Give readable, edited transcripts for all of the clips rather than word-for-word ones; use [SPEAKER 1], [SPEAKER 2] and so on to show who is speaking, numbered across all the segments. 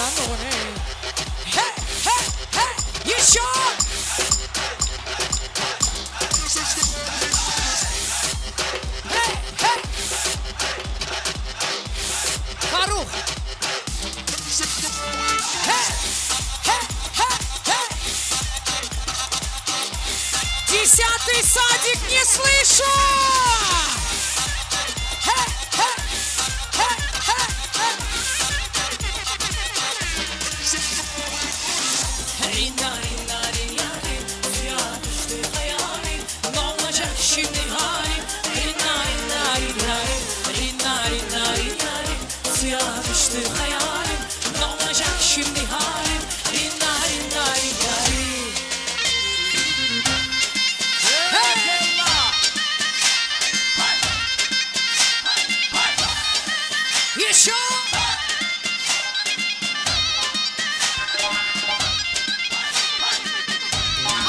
[SPEAKER 1] Kurban oğlu. Hey hey hey. Yaşa. Hey hey. Faruk. Hey hey hey hey. 10-й садик, не слышу. Hey hey hey hey hey. Hey nari nari nari, suya düştü hayalim. Ne olacak şimdi halim? Hey nari nari nari, hey nari nari nari, suya düştü hayalim. Ne olacak şimdi halim? Hey nari nari nari. Yaşa!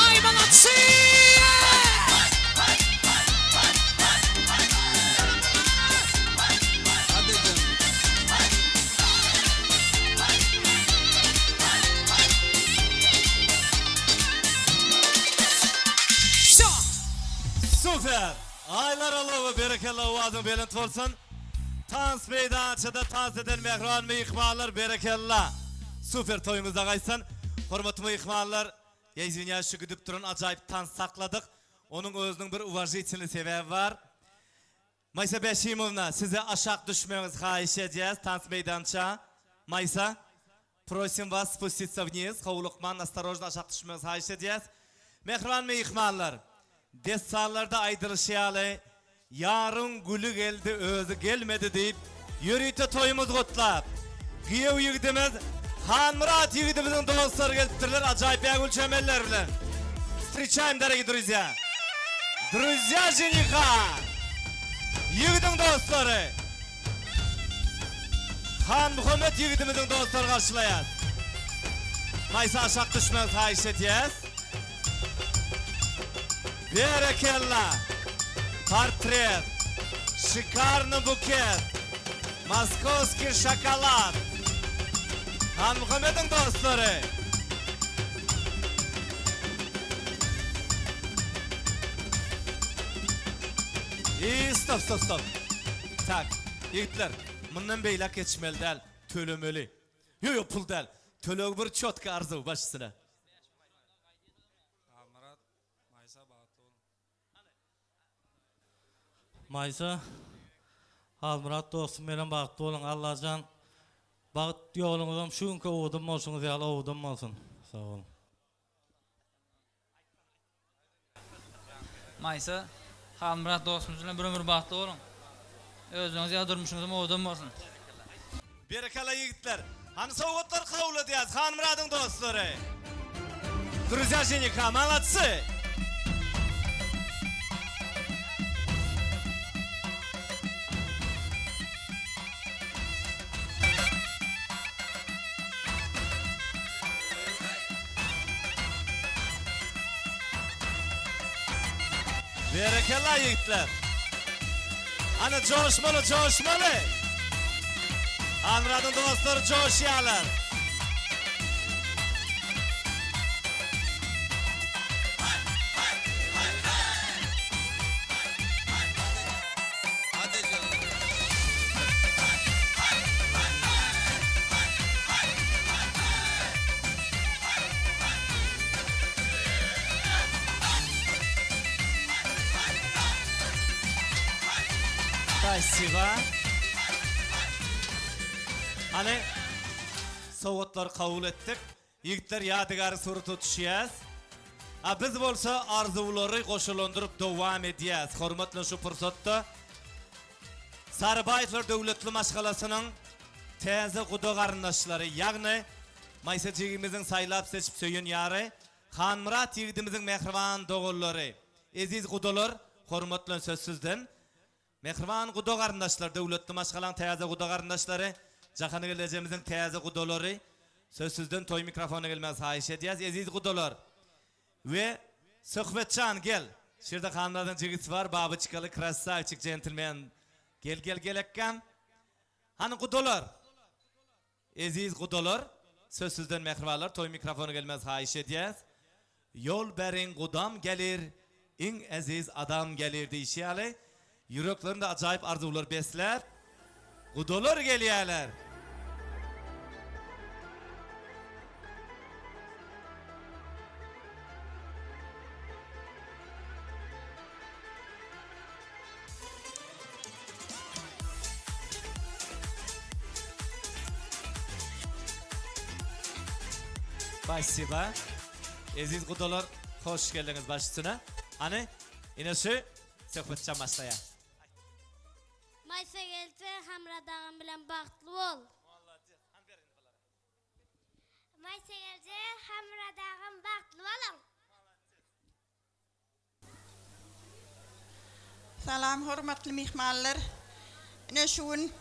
[SPEAKER 1] Ay молодцы! Все!
[SPEAKER 2] Süper. Aylar Allah'ı berekallahu vaazın belent olsun. Tans meydançıda tans eden mehran meyikmanlar berekallah. Süper toyumuzda kaysın. Hormatlı meyikmanlar. Yezvinya şu güdüp durun acayip tans sakladık. Onun özünün bir uvajitini sebebi var. Maysa Beşimovna size aşağı düşmeniz hayiş edeceğiz tans meydança. Maysa, prosim vas spustиться вниз. Kovulukman, осторожно aşağı düşmeniz hayiş edeceğiz. Mehran meyikmanlar. Desallarda aydırışıyalı. Yarın gülü geldi özü gelmedi deyip yürüyte toyumuz kutlap. Giyev yigidimiz Han Murat yigidimizin dostları geliptirler acayip yagul çemeller bilen. Встречаем, дорогие друзья. Друзья жениха. Yigidin dostları. Han Muhammed yigidimizin dostları karşılayar. Maysa aşağı düşmez hayiş edeceğiz. Berekallah. Портрет, шикарный букет, московский шоколад. Хан Muhammed'in dostları. Stop. Tak, yigitler, bundan beylak geçmeli del, tölömeli. Yo pul del, tölög bir çotka arzu başısına.
[SPEAKER 3] Maysa, Almurat dostum benim baktı olun Allah'can. Bakt yolunuzum şunka uğudum olsun, ziyala uğudum olsun. Sağ olun.
[SPEAKER 4] Maysa, Halmurat dostumuzla bir ömür baktı olun. Özünüz ya durmuşunuzum uğudum olsun.
[SPEAKER 2] Berekala yigitler. Hani soğutlar kavlu diyaz, Han Murat'ın dostları. Друзья жениха, молодцы! Berekalla yigitler. Hani coşmalı. Anradın dostları coşuyorlar.
[SPEAKER 5] Hadi canım.
[SPEAKER 2] Спасибо. Hani soğutlar kabul ettik. Yigitler yadigarı soru tutuşuyaz. Biz bolsa arzuları koşulandırıp devam ediyaz. Hormatla şu fırsatda Sarıbaytlar Devletli Maşgalasının teze kudu qarındaşları, yani Maysacığımızın saylap seçip söyün yarı, Han Murat yigidimizin mehriban doğulları, eziz kudular, hormatla sözsüzden, mehriban kudu qarındaşlar, Devletli Maşgalan teze kudu qarındaşları, Jahanı geleceğimizin teze kuduları, sözsüzden toy mikrofona gelmez hayiş ediyaz, eziz kudular. Ve Sohbetcan gel. Şurada Hanlardan cigisi var, babı çıkalı, krasavçık, gentleman. Gel ekkan. Hani kudular. Eziz kudular. Sözsüzden mehribalar toy mikrofonu gelmez hayiş ediyez. Yol berin kudam gelir, in aziz adam gelir deyişiyali. Yüreklerinde acayip arzular besler. Kudolar geliyorlar. Спасибо. Aziz kudolar, hoş geldiniz başüstüne. Hani, yine şu, söhbetçen başlaya.
[SPEAKER 5] Maysa gelse hamradağın bilen baxtlı ol. Maysa gelse hamradağın baxtlı olun.
[SPEAKER 6] Salam hurmatly mehmanlar. Ine şuun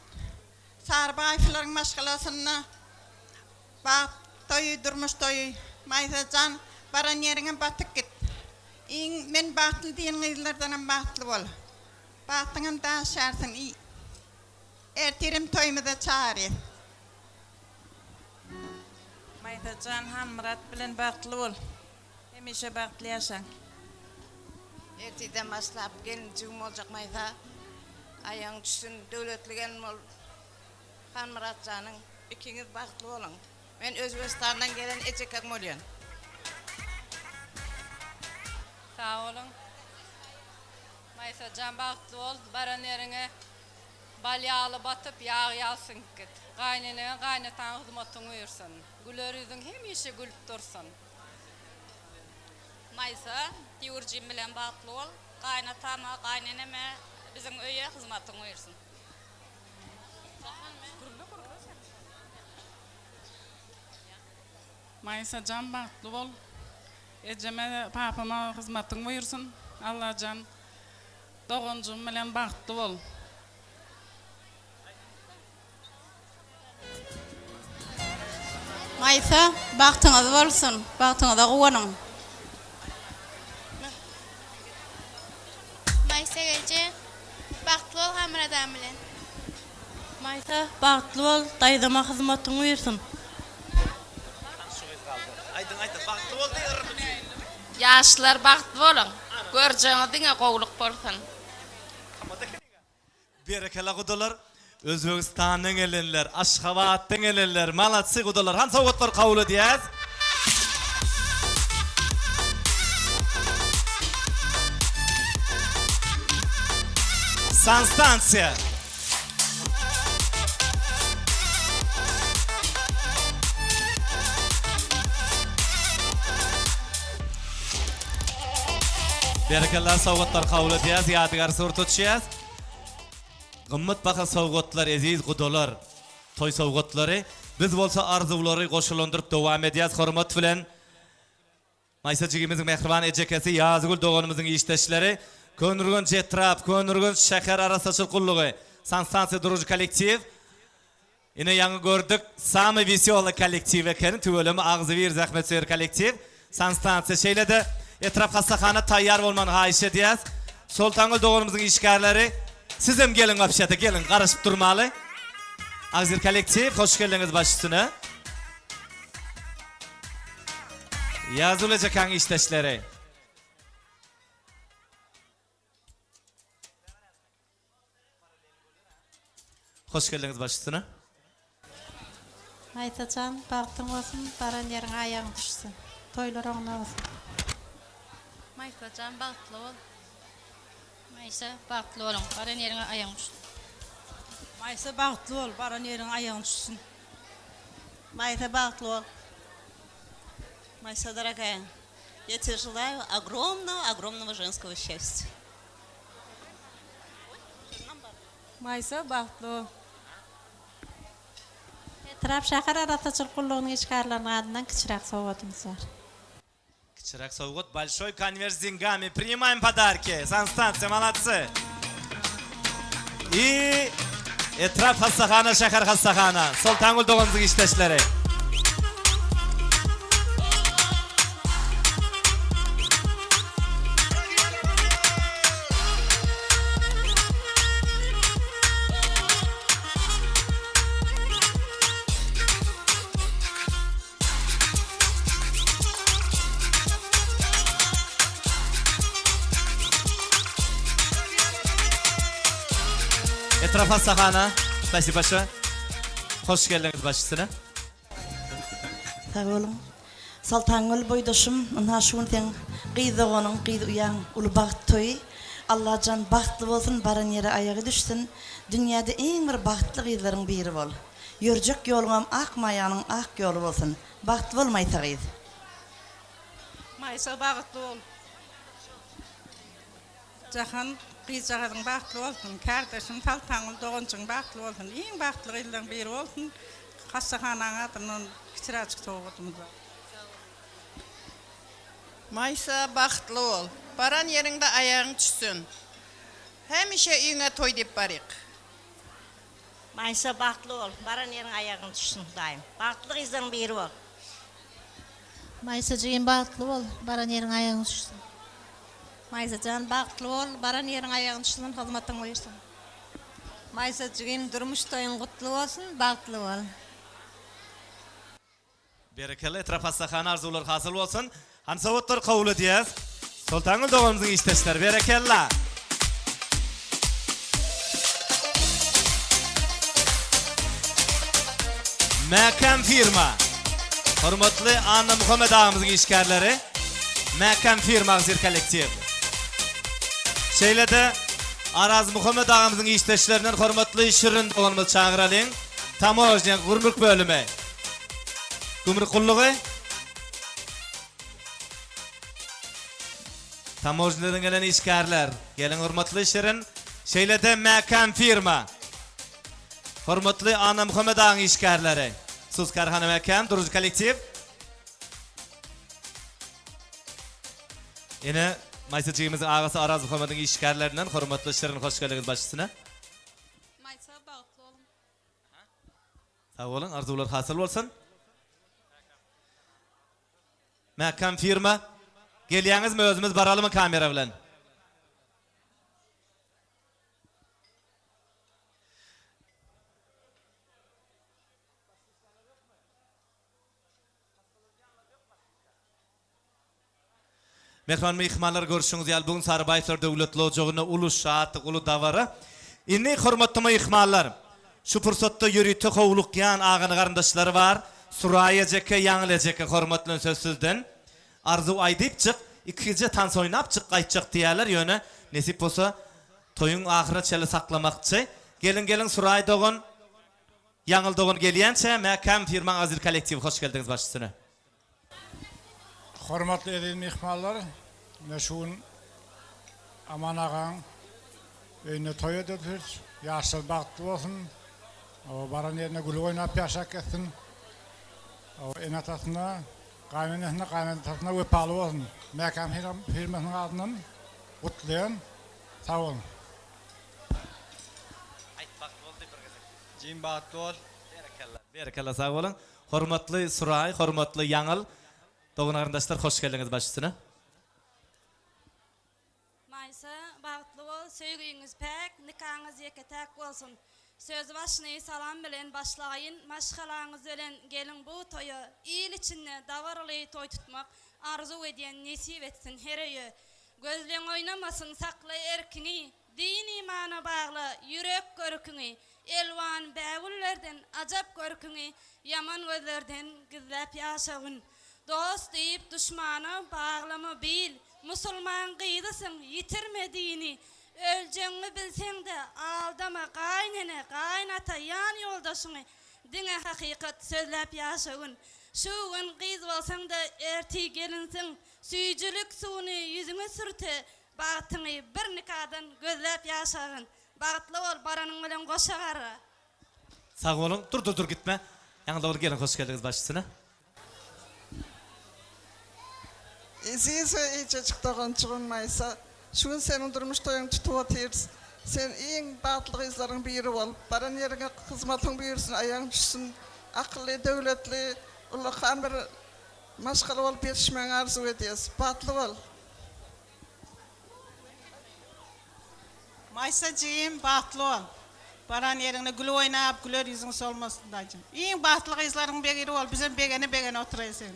[SPEAKER 6] Sarbayfların maşgalasına bak toyu durmuş toyu Maysacan baran yerine batık git. Men baxtlı diyen gıylardan baxtlı ol. Baxtığın da şarsın iyi. Ertirim toyumu da çağırıyor.
[SPEAKER 7] Maysacan hamrat bilen baxtlı ol. Hemişe baxtlı yaşan.
[SPEAKER 8] Erteden başlap gelincim olacak Maysa. Ayağın düşsün devletligen ol. Han Muratcan'ın ikiniz baxtlı olun. Ben Özbekistan'dan gelen Ecek Akmolyan.
[SPEAKER 7] Sağ olun. Maysacan baxtlı ol. Baran yerine balyalı batıp yağ yalsın git. Kaynanaya kaynatan hizmetini uyursun. Güler yüzün hemişe gülüp dursun.
[SPEAKER 9] Maysa, diurcim bilen baxtlı ol. Kaynatama, kaynaneme bizim öye hizmetini uyursun.
[SPEAKER 10] Maysacan baxtlı ol. Eceme papama hizmetin buyursun. Allah'can doğuncum bilen baxtlı ol.
[SPEAKER 11] Maysa, baxtınız bolsun, baxtınıza quwanın.
[SPEAKER 5] Maysa gelse baxtlı ol hamradağın bilen.
[SPEAKER 11] Maysa, baxtlı ol, dayıdama hizmetin buyursun.
[SPEAKER 9] Yaşlılar baxtlı olun. Göreceğiniz dine kovluk bolsun.
[SPEAKER 2] Berekela kudolar, Özbekistan'ın elenler, Aşgabat'ın elenler, Malatsi kudolar, han soğutlar kavulu diyez. Sanstansiya. Berekeller soğutlar kavulu diyez, yadigar soru tutuşuyez. Gımmet baxa soğutlar, aziz kudolar, toy soğutları. Biz bolsa arzuları koşulandırıp devam ediyez, hürmet bilen. Maysacığımızın mehriban ecekesi, Yazgül doğanımızın işteşleri. Könürgün Cetrap, Könürgün Şeker Arasaçıl Kulluğu, Sanstansiya durucu kolektiv. Yine yanı gördük, Sami Visyoğlu kolektiv ekenin, tüvölümü Ağzı Bir Zahmet Söyür kolektiv. Sanstansiya şeyle de etraf hastakhana tayyar olmanı hayiş ediyez. Sultangül doğanımızın işgarları. Siz hem gelin vapşete, gelin, karışıp durmalı. Ağzı kolektiv, hoş geldiniz baş üstüne. Yazılacak hangi işteşleri. Hoş geldiniz baş üstüne.
[SPEAKER 11] Maysacan, baxtın olsun, baran yerin ayağın düşsün. Toylar oğna olsun.
[SPEAKER 9] Maysacan baxtlı ol. Maysa baxtlı olun. Baran yerine ayağın düşsün.
[SPEAKER 7] Maysa baxtlı ol. Baran yerin ayağın düşsün.
[SPEAKER 11] Maysa, baxtlı ol. Майса, дорогая, я тебе желаю огромного женского счастья.
[SPEAKER 7] Maysa baxtlı ol.
[SPEAKER 11] Etraf şahar Arasaçıl Kulluğu'nun işgarlarının adından kiçirak soğutumuz var.
[SPEAKER 2] Кичерак соугот, большой конверт с деньгами. Принимаем подарки. Санстанция, молодцы. И etraf hastakhana, şeker hastakhana. Sultangül doğanımızın işteşleri. Etrafa sahana. Spasiba başa. Hoş geldiniz başçısına.
[SPEAKER 12] Sağ olun. Saltanül boydaşım, ona şunten qıydı onun qıydı uyan ulu baxt toy. Allah can baxtlı olsun, baran yere ayağı düşsün. Dünyada en bir baxtlı qıydıların biri bol. Yürcek yolunam ak mayanın ak yolu olsun. Baxtlı olmaysa qıydı.
[SPEAKER 10] Maysa bağıtlı ol. Cahan qıycağın bağıtlı olsun. Kardeşim Saltanül doğuncun bağıtlı olsun. En bağıtlı qıydıların biri olsun. Hastahanan adının kiçiracık soğuğutumuz var.
[SPEAKER 6] Maysa baxtlı ol. Baran yerinde ayağın düşsün. Hemişe üyüne toy dip barik.
[SPEAKER 13] Maysa baxtlı ol. Baran yerin ayağın düşsün daim. Baxtlı qızların biri ol.
[SPEAKER 11] Maysacığım bağıtlı ol, baran yerin ayağın düşsün.
[SPEAKER 13] Maysacan baxtlı ol. Baran yerin ayağın düşsün. Hizmetin buyursun. Maysacığım durmuş toyun kutlu olsun. Baxtlı ol.
[SPEAKER 2] Berekeli etrafa sahana arzular hasıl olsun. Hansavutlar kabul ediyaz. Sultanül doğumuzun işteşler. Berekella. Mekan firma. Hürmetli Anna Muhammed ağamızın işgərləri. Mekan firma ağzir kollektiv. Şeylede Araz Muhammed ağamızın işteşlerinden hürmetli Şirin doğumuz çağıralım. Tamojnen gümrük bölümü. Gümrük kulluğu. Tamojneden gelen işgərlər. Gelin hürmetli Şirin. Şeylede Mekan firma. Hürmetli Anna Muhammed ağın işgərləri. Sus Karhana Mekan, durucu kollektiv. Yine Maysacığımızın ağası Araz Muhammed'in işgərlərindən hürmetli Şirin hoş geldiniz başçısına.
[SPEAKER 5] Maysa bağıtlı olun.
[SPEAKER 2] Sağ olun, arzular hasıl olsun. Mekan firma. Geliyeniz mi özümüz baralım mı kamera bilen? Mehman mehmanlar görüşünüz yal bugün Sarbaylar Devletli Ocağı'na ulu şahatlık, ulu davarı. İnni hürmetli mehmanlar. Şu fırsatda yürüytü kovuluk yan ağını karındaşları var. Surayacakı, yanılacakı hürmetli sözsüzden. Arzu aydip çık, ikice tans oynap çık kaytacak diyorlar yöne. Nesip olsa toyun ahire çeli saklamakçı. Gelin Suray doğun, yanıl doğun geliyençe Mekan firman azir kollektivi hoş geldiniz başçısına.
[SPEAKER 14] Hürmetli edin mehmanlar, neşun aman ağam, önüne toy edildir, yaşlı baxtlı olsun, o baran yerine gülü oynap yaşak etsin, o en atasına, kaynatasına vepalı olsun. Mekan firmasının adından kutlayan, sağ olun.
[SPEAKER 15] Cim baxtlı ol.
[SPEAKER 2] Berekalla sağ olun. Hürmetli Suray, hürmetli Yanıl. Doğun arkadaşlar hoş geldiniz başçısına.
[SPEAKER 9] Maysa bağıtlı ol, söygüyünüz pek, nikahınız yeketek olsun. Söz başını salam bilen başlayın, maşgalanız ölen gelin bu toyu, iyil içinde davarlıyı toy tutmak, arzu ediyen nesip etsin hereyü. Gözlen oynamasın saklı erkini, din imana bağlı yürek görkünü, elvan bəvullerden acap görkünü, yaman gözlerden gizlep yaşağın. Dost deyip düşmanı bağlama bil, musulman kıydısın yitirmediğini, öleceğini bilsen de aldama kaynene, kaynata yan yoldaşını, dine hakikat sözlep yaşağın. Şu gün kıyız olsan da erti gelinsin, süyücülük suyunu yüzüne sürte, bağıtını bir nikadan gözlep yaşağın. Bağıtlı ol, baranın ölen koşağarı.
[SPEAKER 2] Sağ olun, dur gitme. Yanıl doğru gelin hoş geldiniz başçısına.
[SPEAKER 6] Size iyice çıktığın çıkılmaysa, şu gün senin durmuş toyun tutup atıyoruz. Sen en batlı kızların biri ol. Baran yerine hizmetin buyursun, ayağın düşsün. Akıllı, devletli, ulakhan bir maşgalı olup yetişmen arzu ediyoruz. Batlı ol.
[SPEAKER 10] Maysacığım baxtlı ol. Baran yerine gül oynayıp güler yüzün solmasın dayıcım. En baxtlı kızların biri ol. Bizim begene oturayısın.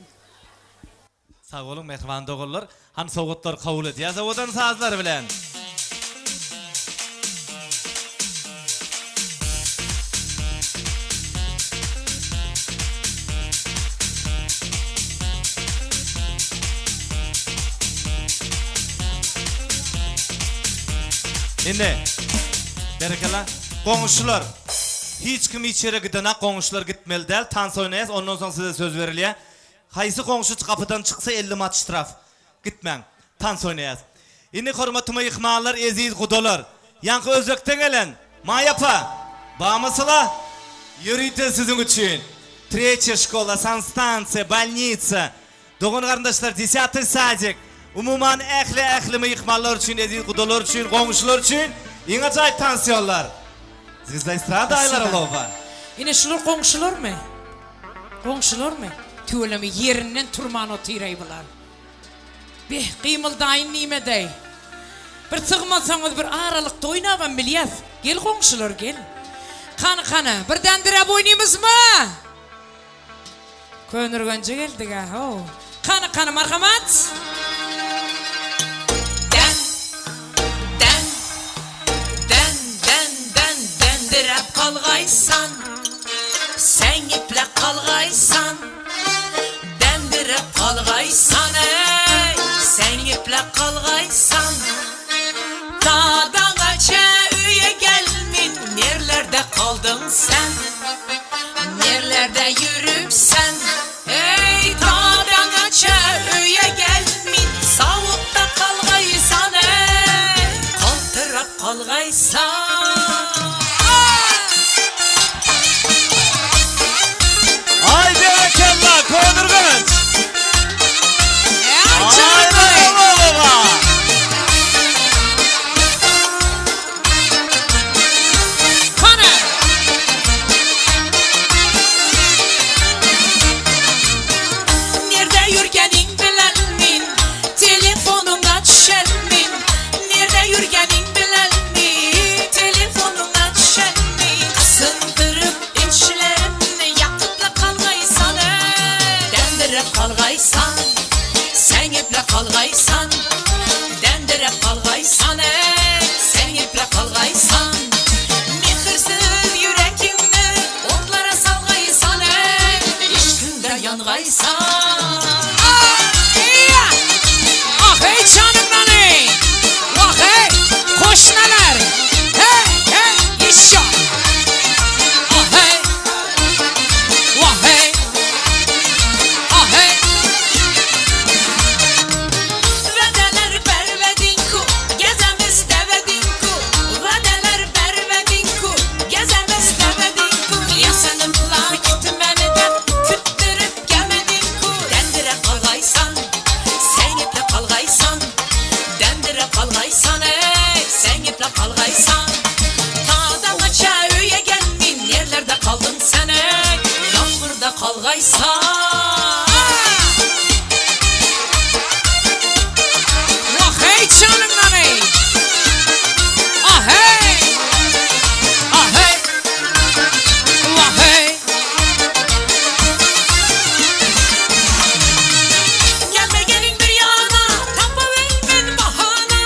[SPEAKER 2] Sağ olun mehman doğullar. Han soğutlar kabul ediyor. Odan sazlar bilen. Indi. Berekella. Qoňuşlar. Hiç kim içeri gidene qoňuşlar gitmeli değil. Tans oynayız. Ondan sonra size söz verilýär. Haýsy qoňuşy kapıdan çyksa 50 mat ştraf. Gitmeň. Tans oynayız. Indi hormatyma ýykmalar, eziz gudalar. Yankı özökten gelen. Mayapa. Bamysla. Yürüyte sizin için. Третья школа, санстанция, больница. Doğun kardeşler, 10 sadik. Umuman ähli mıyıkmalar için, eziz kudalar için, komşular için. En acayip tansiyonlar. Sizde istrada aylar olova.
[SPEAKER 1] Yine şular komşular mı? Komşular mı? Tüylemi yerinden turman otiray bular. Bir kıymıldayın nimedey. Bir çıkmasanız bir aralıkta oynavan bilyaz. Gel komşular gel. Kanı, bir dendirep oynayımız mı? Könürgönce geldik ha. Kanı marhamat. Dendirep kalgaysan, sen iplek kalgaysan. Dendirep kalgaysan ey, sen iplek kalgaysan. Dağdan aça üye gelmin, nerelerde kaldın sen? Nerelerde yürüpsen? Ey dağdan aça üye gelmin, savukta kalgaysan ey, kaltırap kalgaysan.
[SPEAKER 2] Ay berekella, Konurgönç. Aylar olova.
[SPEAKER 1] Kalgaysan, dendirep kalgaysan ey, sen iplek kalgaysan. Mihirsiz yürekimni otlara salgaysan ey, işkinde yangaysan. Ah hey canımdan ey, vah hey, koşnalar, hey, iş yok. Ah hey, vah hey, ah hey. Kalgaysan. Vah hey canımdan ey. Ah hey. Ah hey. Vah hey. Gelme gelin bir yana, tapa vermin bahana.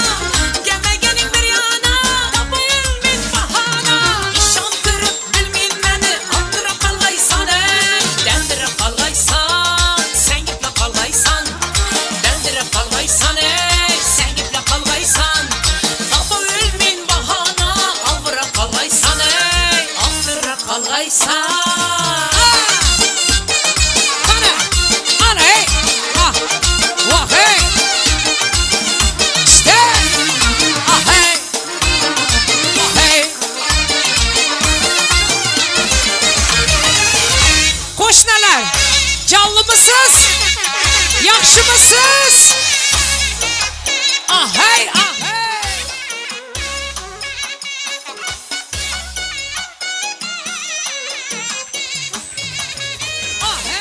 [SPEAKER 1] Gelme gelin bir yana, tapa vermin bahana. İşantırıp bilmin beni, attırıp kalgaysan ey. Dendirep kalgaysan, sen iplek kalgaysan. Dendirep kalgaysan ey, sen iplek kalgaysan. Tapa ölmin bahana, alvıra kalgaysan ey, altıra kalgaysan. Ana hey, vah hey. İşte, ah hey, vah hey. Koşnalar, canlı mısınız? Yakşı mısınız? Ah hey, ah hey. Ah hey.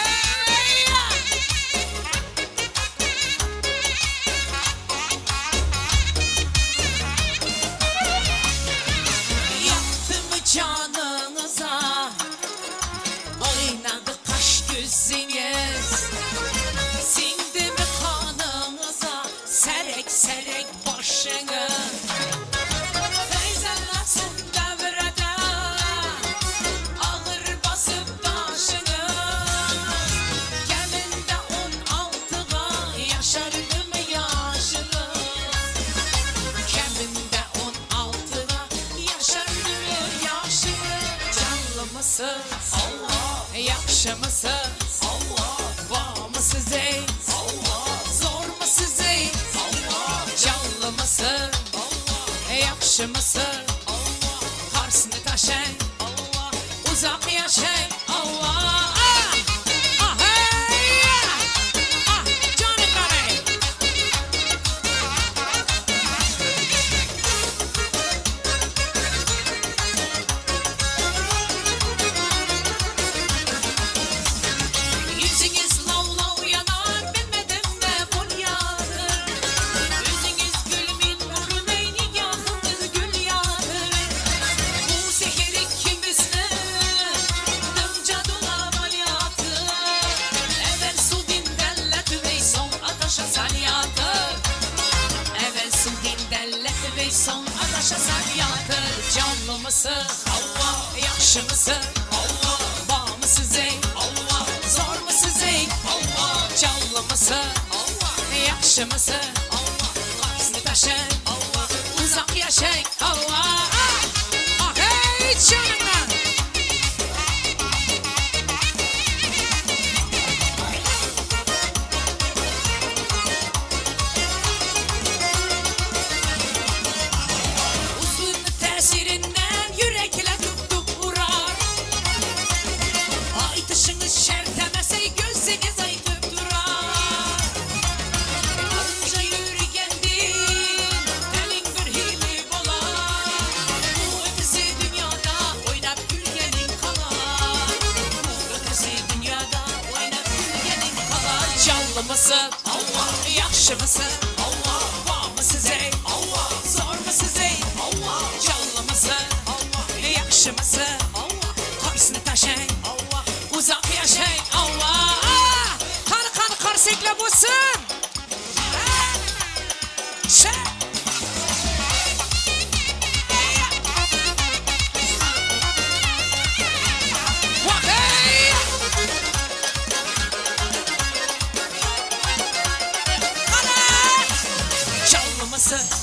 [SPEAKER 1] Yaktı mı canınıza? Oynadı kaş gözünüz. Sindi mi kanınıza? Serek serek başı mısınız? Allah. Yakşı mısınız? Allah. Var mısınız ey? Allah. Zor mu size? Allah. Canlı mısın? Allah. Yakşı mısın? Allah. Karşısını taşın? Allah. Uzak yaşayın? Allah. Son adaşa sen yatır. Canlı mısın? Allah. Yakşı mısın? Allah. Bağ mı size? Allah. Zor mu size? Allah. Canlı mısın? Allah. Yakşı mısın? Allah. Karşısını taşın? Allah. Uzak yaşayın? Allah. Ah hey canına. Mısın? Allah. Yakşı mısın? Allah. Var mı size? Allah. Zor mu size? Allah. Canlı mısın? Allah. Yakşı mısın? Allah. Karşısını taşın? Allah. Uzak yaşayın? Allah. Kanı karsekle bulsun.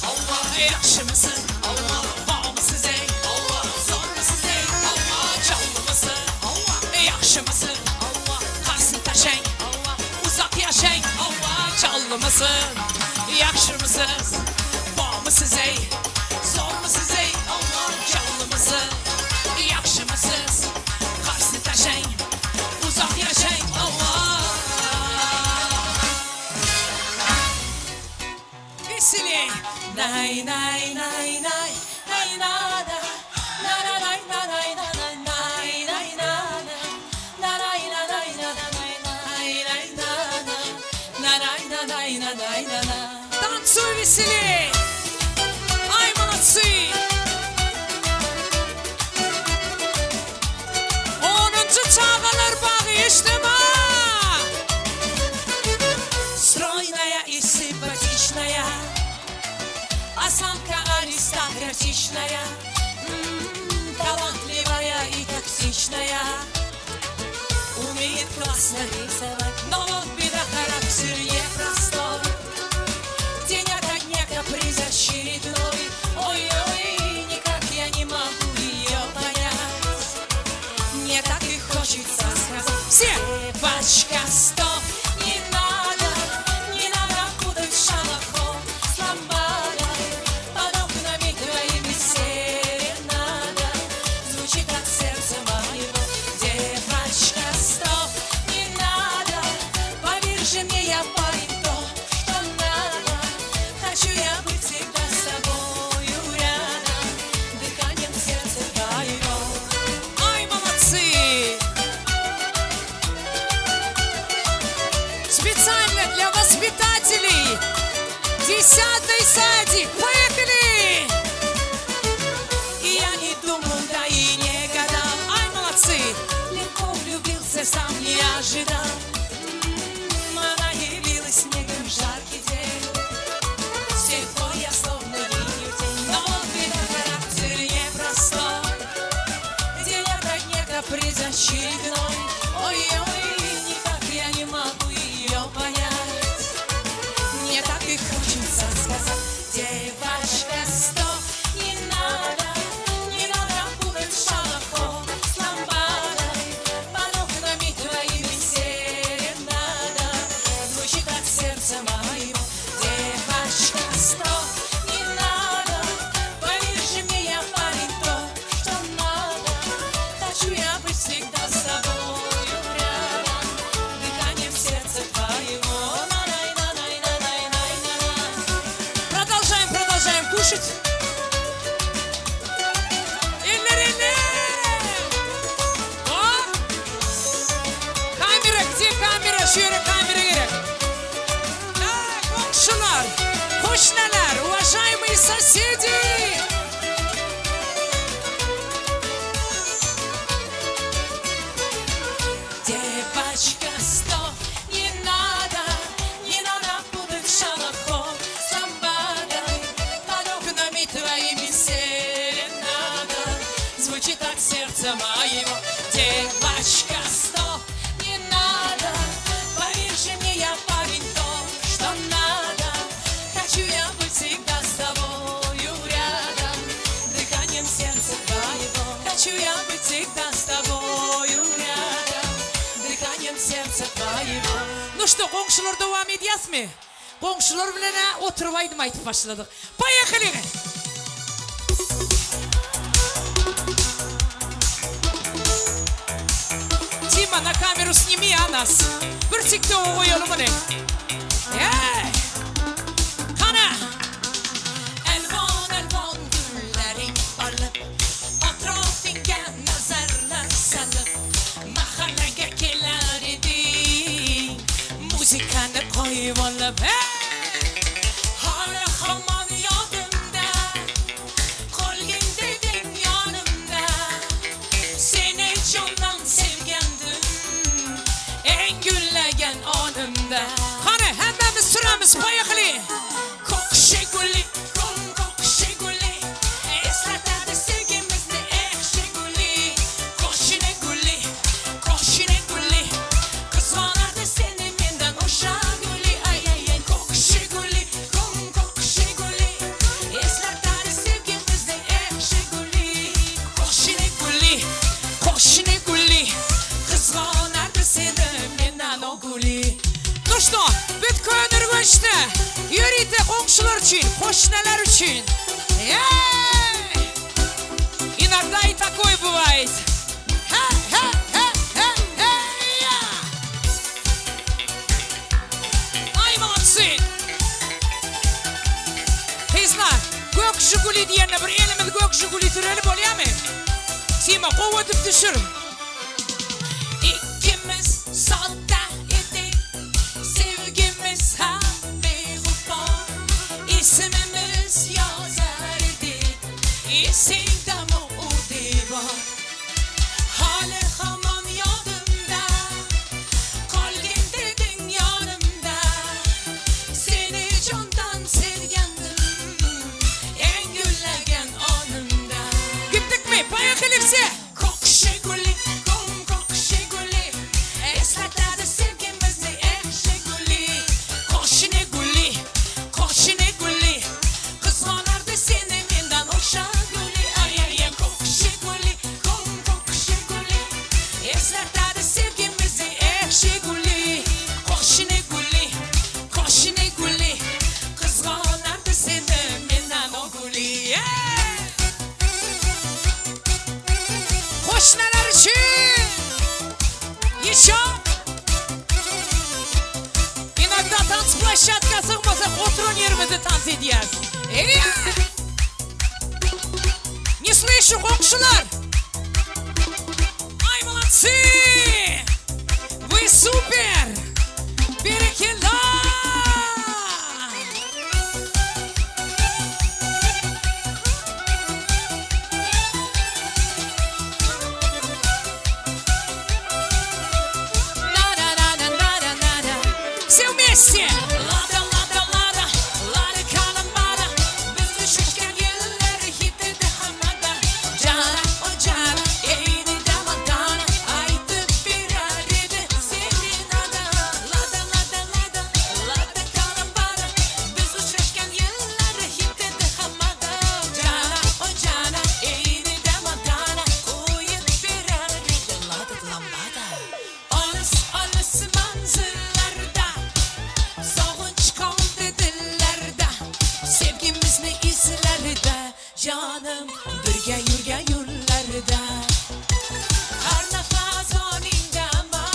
[SPEAKER 1] Allah. Yakşı mısın? Allah. Var mı size? Allah. Zor mu size? Allah. Canlı mısın? Allah. Yakşı mısın? Allah. Karşısını taşın? Allah. Uzak yaşayın? Allah. Canlı mısın? Yakşı mısınız? Var mı size? Zor mu size? Allah. Canlı mısın? Yakşı mısınız? Karşısını taşın? Uzak yaşayın? Allah. Vesile. Nay nay nay nay nay nada na na nay na nay na nay nay nada na nay na nay na nay nay nay nada na nay na nay na nay na. Танцуй веселей, ай молодцы! 10. çağlar bağıştıma. Стройная и симпатичная, осанка аристократичная, талантливая и тактичная, умеет классно рисовать, но вот беда, характер непростой, день ото дня каприз очередной. Ой-ой, никак я не могу ее понять, мне так и хочется сказать: все, пачка, стоп, не надо путать шалахом с ламбадой, под окнами твоими серенада звучит от сердца моего. Девочка, стоп, не надо, поверь же мне, я парень то, что надо. Хочу я быть всегда с тобою рядом, дыханием сердца твоего. Ай, молодцы! Специально для воспитателей 10-й садик. Поехали! И я не думал, да и не гадал. Ай, молодцы! Легко влюбился, сам не ожидал. Она явилась снегом в жаркий день. С тех пор я словно ее тень. Но беда, характер непростой, день ото дня каприз очередной. Ой-ой, никак я не могу ее понять, мне так и хочется сказать: моего. Девочка, стоп, не надо. Поверь же мне, я парень, то, что надо. Хочу я быть всегда с тобою рядом, дыханием сердца твоего. Хочу я быть всегда с тобою рядом, дыханием сердца твоего.
[SPEAKER 16] Ну что, коңшылар devam ediyasmi? Qo'ng'shilar bilan o'tirib aytib boshladik. Поехали! Дима, на камеру сними нас. Bir TikTok'a koyalım bunu. Hey! Kana!
[SPEAKER 1] Elvan elvan güllerin alıp atrafınca nazarlar salıp mahallege keler idi müzikanı koyup alıp hala hamam yadımda kolgin dedin yanımda seni candan sevgendim en güllegen anımda.
[SPEAKER 16] Kana hemmemiz süremiz поехали!
[SPEAKER 1] Kokşeguli, kokşeguli, eslatadi sevgimizni ekşeguli. Koşineguli, koşineguli, kızg'anardi seni mendan o'sha guli. Ay ay ay, kokşeguli, kokşeguli, eslatadi sevgimizni ekşeguli. Koşineguli, koşineguli, kızg'anardi seni mendan o guli.
[SPEAKER 16] Ну что, бүткөн үргөнчтө юрийте коңшулар үчүн, кошуналар үчүн. Иногда и такое бывает. Ай, молодцы! Kızlar, gök jiguli diyene bir elimiz gök jiguli türeli bolyamy. Sima kovatıp düşür.
[SPEAKER 1] İkimiz salta idik, sevgimiz hambeğupa, ismimiz yazar idik, sevdamı o divan. Hali hamam yadımda, kalbin dedin yanımda, seni candan sevgendim, en güllegen anımda.
[SPEAKER 16] Gittik mi? Поехали все!
[SPEAKER 1] Kokşeguli, kokşeguli, eslatadi sevgimizni ekşeguli. Koşineguli, koşineguli, kızg'anardi seni mendan o'sha guli. Ay ay ay, kokşeguli, kokşeguli, eslatadi sevgimizni ekşeguli. Koşineguli, koşineguli, kızg'anardi seni mendan o guli.
[SPEAKER 16] Koşunalar için! Еще! Иногда танцплощадка сыгмаса, отрон yerimizi танц edeceğiz. Не слышу, коңшулар! Ай, молодцы! Вы супер! Берекелла! Все вместе!
[SPEAKER 1] Lada lada lada, lada kalambada, biz düşüşken yerleri hiddedi hamada. Cana o cana, eğri damadana, aytıp birer idi sevrin ada. Lada lada lada, lada kalambada, biz düşüşken yerleri hiddedi hamada. Cana o cana, eğri damadana, koyup birer idi lada lambada. Alıs alıs manzırlarda, soğunç kaldı dillerde, sevgimiz ne izlerde, canım birge yürge yollarda. Her nefes anında man,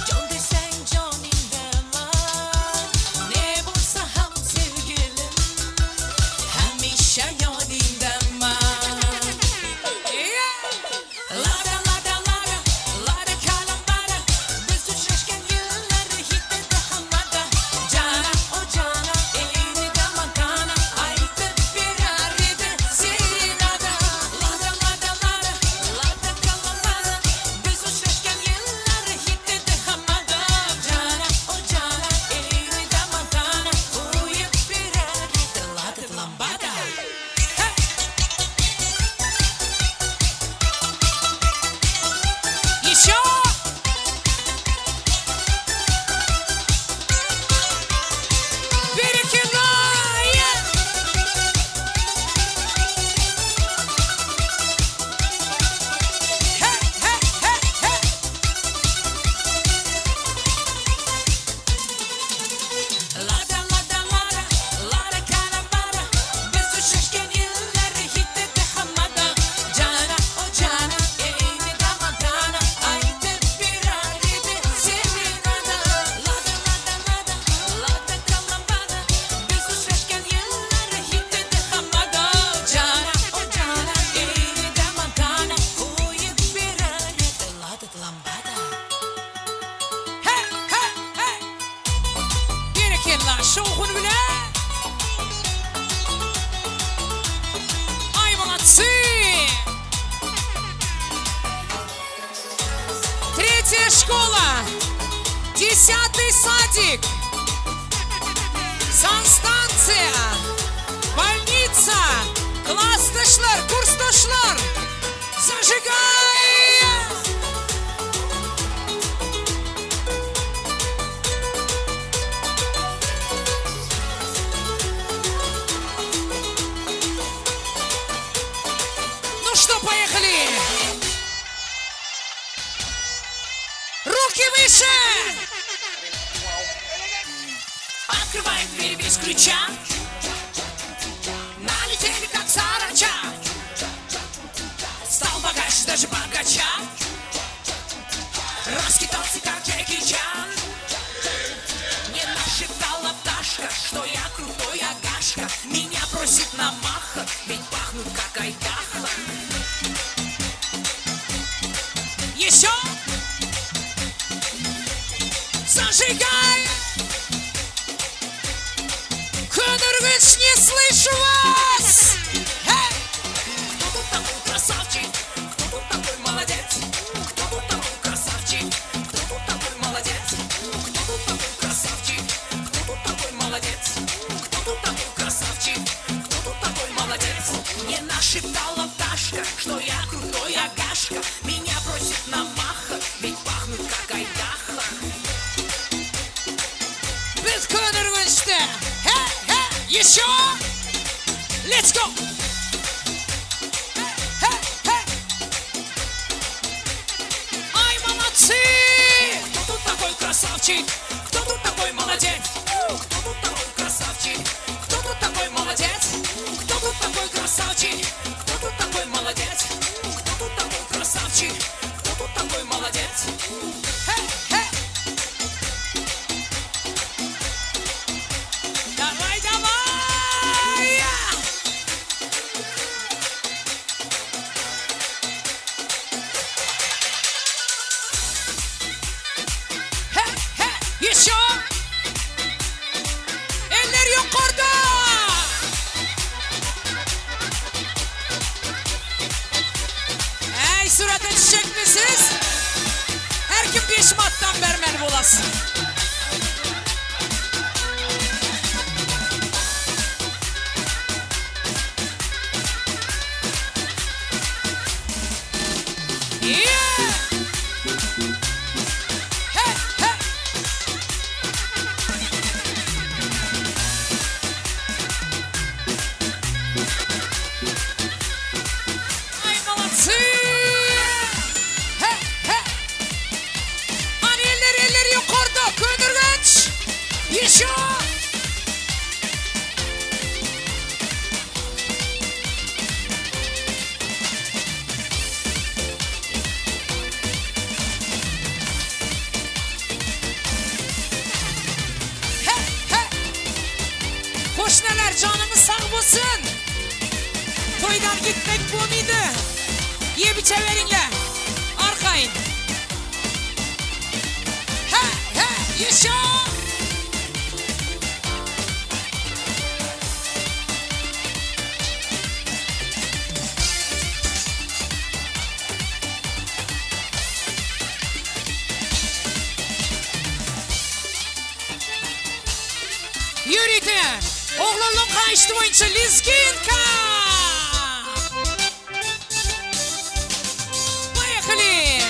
[SPEAKER 1] can desen canında man. Ne bulsa hem sevgilim, hemşe yanında man. Lada lada lada, lada kalambada, biz düşüşken yılları hiddedi hamada. Cana o cana, eğri damadana, aytıp birer idi sevrin ada.
[SPEAKER 16] 10-й садик, санстанция, больница, классташлар, курсташлар, зажигай! Ну что, поехали! Руки выше!
[SPEAKER 1] Открываем дверь без ключа. Налетели как сарача. Стал багаж даже богача. Раскидался как Джеки Чан. Не нашептала пташка, что я крутой агашка. Меня просит на маха, ведь пахнут как айдаха.
[SPEAKER 16] Еще! Зажигай! Кудыргыч, не слышу вас! Эй!
[SPEAKER 1] Кто тут такой красавчик? Кто тут такой молодец? Кто тут такой красавчик? Кто тут такой молодец? Кто тут такой красавчик? Кто тут такой молодец? Кто тут такой красавчик? Кто тут такой молодец? Не нашептала пташка, что я крутой агашка. Меня просит на маха, ведь пахнут как айдаха.
[SPEAKER 16] Без кудыргычта! Еще! Let's go! Ай, молодцы!
[SPEAKER 1] Кто тут такой красавчик? Кто тут такой молодец? Кто тут такой красавчик? Кто тут такой молодец? Кто тут такой красавчик? Кто тут такой молодец? Кто тут такой красавчик? Кто тут такой молодец?
[SPEAKER 16] Давай, давай! Еще! Eller yukarıda! Ey surata düşecek misiniz? Her kim 5 mattan vermeli bulasın. Ay молодцы! Hani elleri yukarıda Kudırgıç! Еще! Hoş neler canımız sağ olsun. Toydan gitmek bu muydu? İyi bir çeverinle. Arkayın. Yaşa! Yürüyün. Oğlunun kayıştı oyuncu Lizginka. Поехали.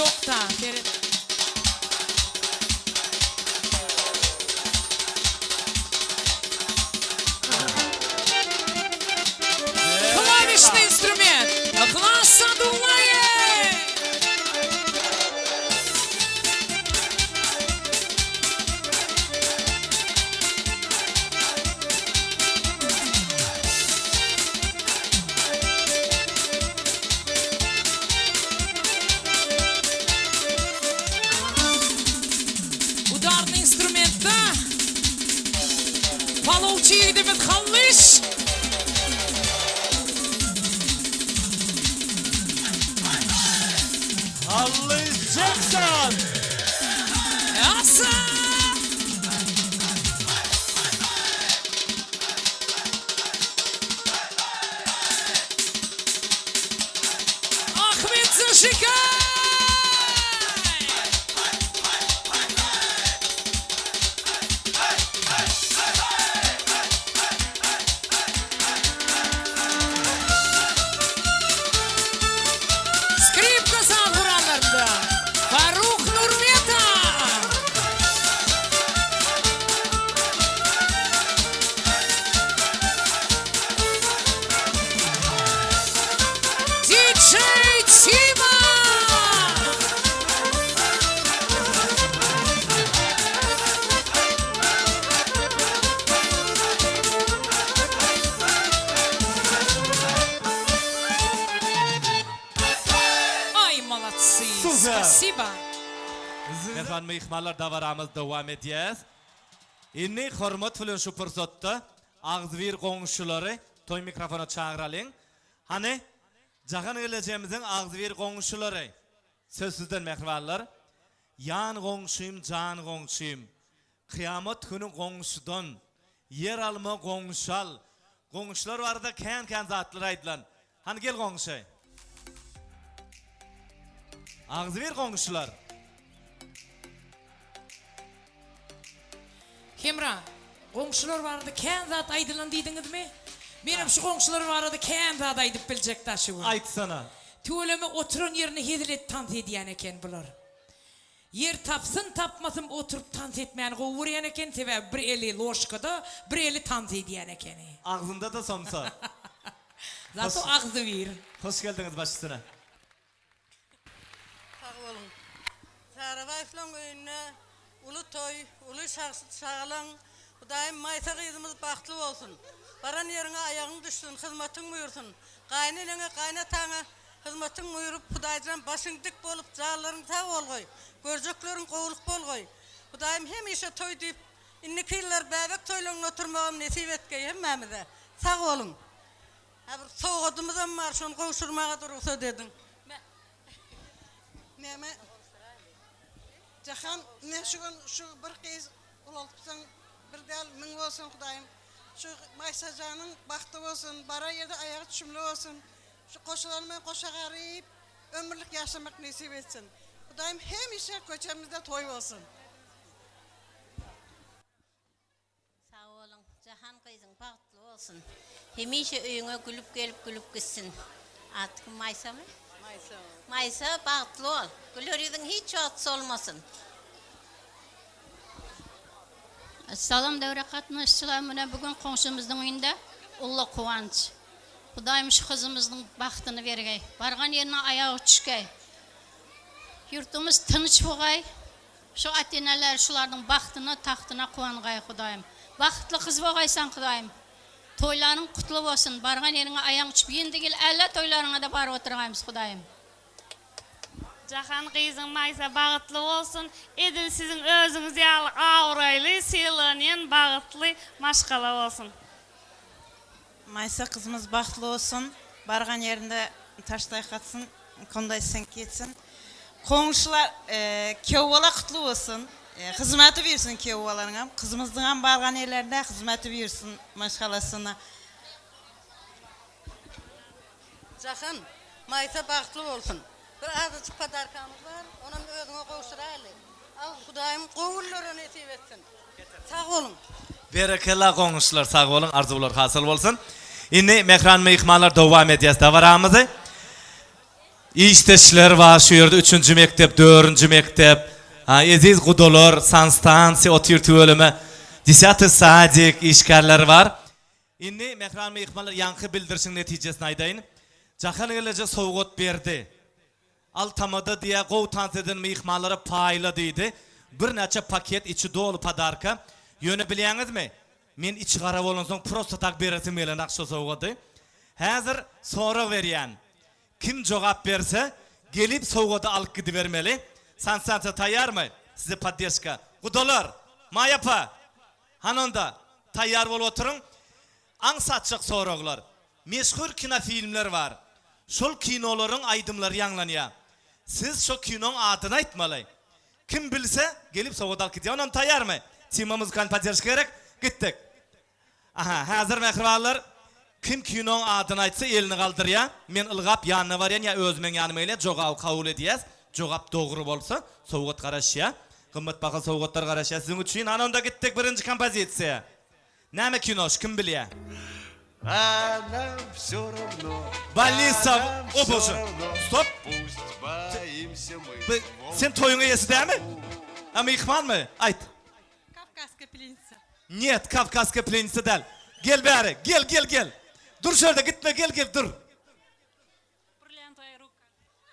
[SPEAKER 16] Yokta. Клавишный инструмент. Класс Адулае. Ударный инструмент, да? Получи Демет Халлыш.
[SPEAKER 2] Hallis Jackson.
[SPEAKER 16] Asa. Ahmet Zırşıkay. Скрипка сağ vuranlarında. Faruk Nurmeta. DJ Tima. Ay молодцы.
[SPEAKER 2] Супер.
[SPEAKER 16] Спасибо.
[SPEAKER 2] Mehman mehmanlar davaramiz devam edeceğiz. İnni hormat bilen şu fırsatda ağzıvir qoňşulary toy mikrofona çağıralyň. Hani jahan geleceğimizin ağzıvir qoňşulary. Sözsüzden mehmanlar. Yan qoňşym, jan qoňşym. Kıyamet günü qoňşudan yer alma qoňşal. Qoňşular barada kan zatlar aýdylan. Hani gel qoňşy. Ağzıvir qoňşular.
[SPEAKER 16] Hemra, qoňşular barada kan zat aýdylan diýdiňiz mi? Benim şu qoňşular barada kan zat aýdyp biljek taşy bu.
[SPEAKER 2] Aýtsana.
[SPEAKER 16] Töleme oturan yerini hedilet tant edýän eken bular. Yer tapsın tapmasın oturup tant etmeyen gowuryan eken sebäbi bir eli loşkada, bir eli tant edýän eken.
[SPEAKER 2] Ağzında da somsa.
[SPEAKER 16] Zato ağzı bir.
[SPEAKER 2] Hoş geldiniz başçısına.
[SPEAKER 8] Sağ olun. Sarabaşlan önüne ulu toy, ulu sağlan. Hudayım maysa kızımız baktlı olsun. Baran yerine ayağın düşsün, hizmetin buyursun. Kaynanana, kaynatana hizmetin buyurup Hudaydan başın dik bolup zağların sağ ol koy. Görceklerin kovuluk bol koy. Hudayım hem işe toy deyip inniki yıllar bebek toylarına oturmağım nesip etkey hemmemize. Sağ olun. Bir soğudumuzdan var, şunu kovuşturmağa durursa dedin.
[SPEAKER 6] Neme? Jahan ne şu bir kez ulaltıpsan bir del min olsun Hudayım. Şu Maysacanın baktı olsun, bara yerde ayağı düşümlü olsun. Şu koşularımın koşa garip, ömürlük yaşamak nasip etsin. Hudayım hem işe köçemizde toy olsun.
[SPEAKER 13] Sağ olun. Jahan kızın baktlı olsun. Hemişe öýüňe gülüp gelip gülüp gitsin. Artık Maysa mı?
[SPEAKER 8] Maysa.
[SPEAKER 13] Maysa baktlı ol. Gülörüdün hiç atısı olmasın.
[SPEAKER 17] Salam devre katnaşçılar mına bugün komşumuzun önünde ulla kuvanç. Hudayım şu kızımızın baktını vergey. Bargan yerine ayağı çıkay. Yurtumuz tınıç boğay. Şu ateneler şulardan baktına tahtına kuvangay Hudayım. Baktlı kız boğaysan Hudayım. Toyların kutlu olsun. Bargan yerine ayağın çıkıp yendigil elle toylarına da bar oturgayımız Hudayım.
[SPEAKER 18] Jahan kızın Maysa bağıtlı olsun. Edin sizin özünüz yalı ağıraylı, siyalayan bağıtlı maşkala olsun.
[SPEAKER 10] Maysa kızımız baxtlı olsun. Bargan yerinde taştay katsın. Konday sen ketsin. Komşular kevvala kutlu olsun. Hizmeti versin kevvalarına. Kızımızdan bargan yerlerde hizmeti versin maşkalasına.
[SPEAKER 8] Jahan Maysa bağıtlı olsun. Bir azıcık padarkamız var, onun özüne kavuşturaylı. Al Hudayım kovulları nasip etsin. Sağ olun.
[SPEAKER 2] Berekella qoňşular sağ olun, arzular hasıl bolsun. Inni mehran mehmanlar devam edýäs dawaramyzy. İşteşler var şu yerde 3. mektep, 4. mektep. Aziz kudolar, sanstansiya, otirti bölümü, 10 sadik işgarlar var. İnni mehran meyikmalar yankı bildirişin neticesini aydayın. Jahan gelece soğuğut berdi. Altamada diye qov tans eden meyikmalara payla deydi. Bir neçe paket içi dolu padarka. Yönü biliyorsunuz mi? Men içi qara bolan soň prosta tak beresim gelen akşa soğuğudu. Hazır sonra veriyen. Kim cevap verse gelip soğuğudu alıp gidivermeli. Sansansa tayyar mı? Size paddeşka. Kudolar, ma yapa. Hanonda tayyar bol oturun. Ansatçık soruqlar. Meşhur kino filmler var. Şol kinoların aydımları yanlanıyor. Siz şu kinonun adını aytmalı. Kim bilse gelip soğuğudu alıp gidiyor. Onun tayyar mı? Timamız kan paddeşka gerek. Gittik. Aha, hazır mehrivallar. Kim kinonun adını aytsa elini kaldır ya. Men ılgap yanına var ya özmen yanıma ile jogav kabul ediyez. Jogap doğru bolsa soğuğut garaşya. Kımmet bakıl soğuğutlar garaşya. Sizin üçün anonda gittik birinci kompozisiya. Näme kinoş kim bilýär?
[SPEAKER 19] Нам всё равно.
[SPEAKER 2] Больница, о боже. Стоп.
[SPEAKER 19] Пусть боимся мы.
[SPEAKER 2] Sen toyuna yesi değil mi? Ama yıkman mı? Ayt.
[SPEAKER 8] Kafkaska plenisa.
[SPEAKER 2] Нет, Kafkaska plenisa değil. Gel bari, gel. Dur şöyle gitme, gel, dur.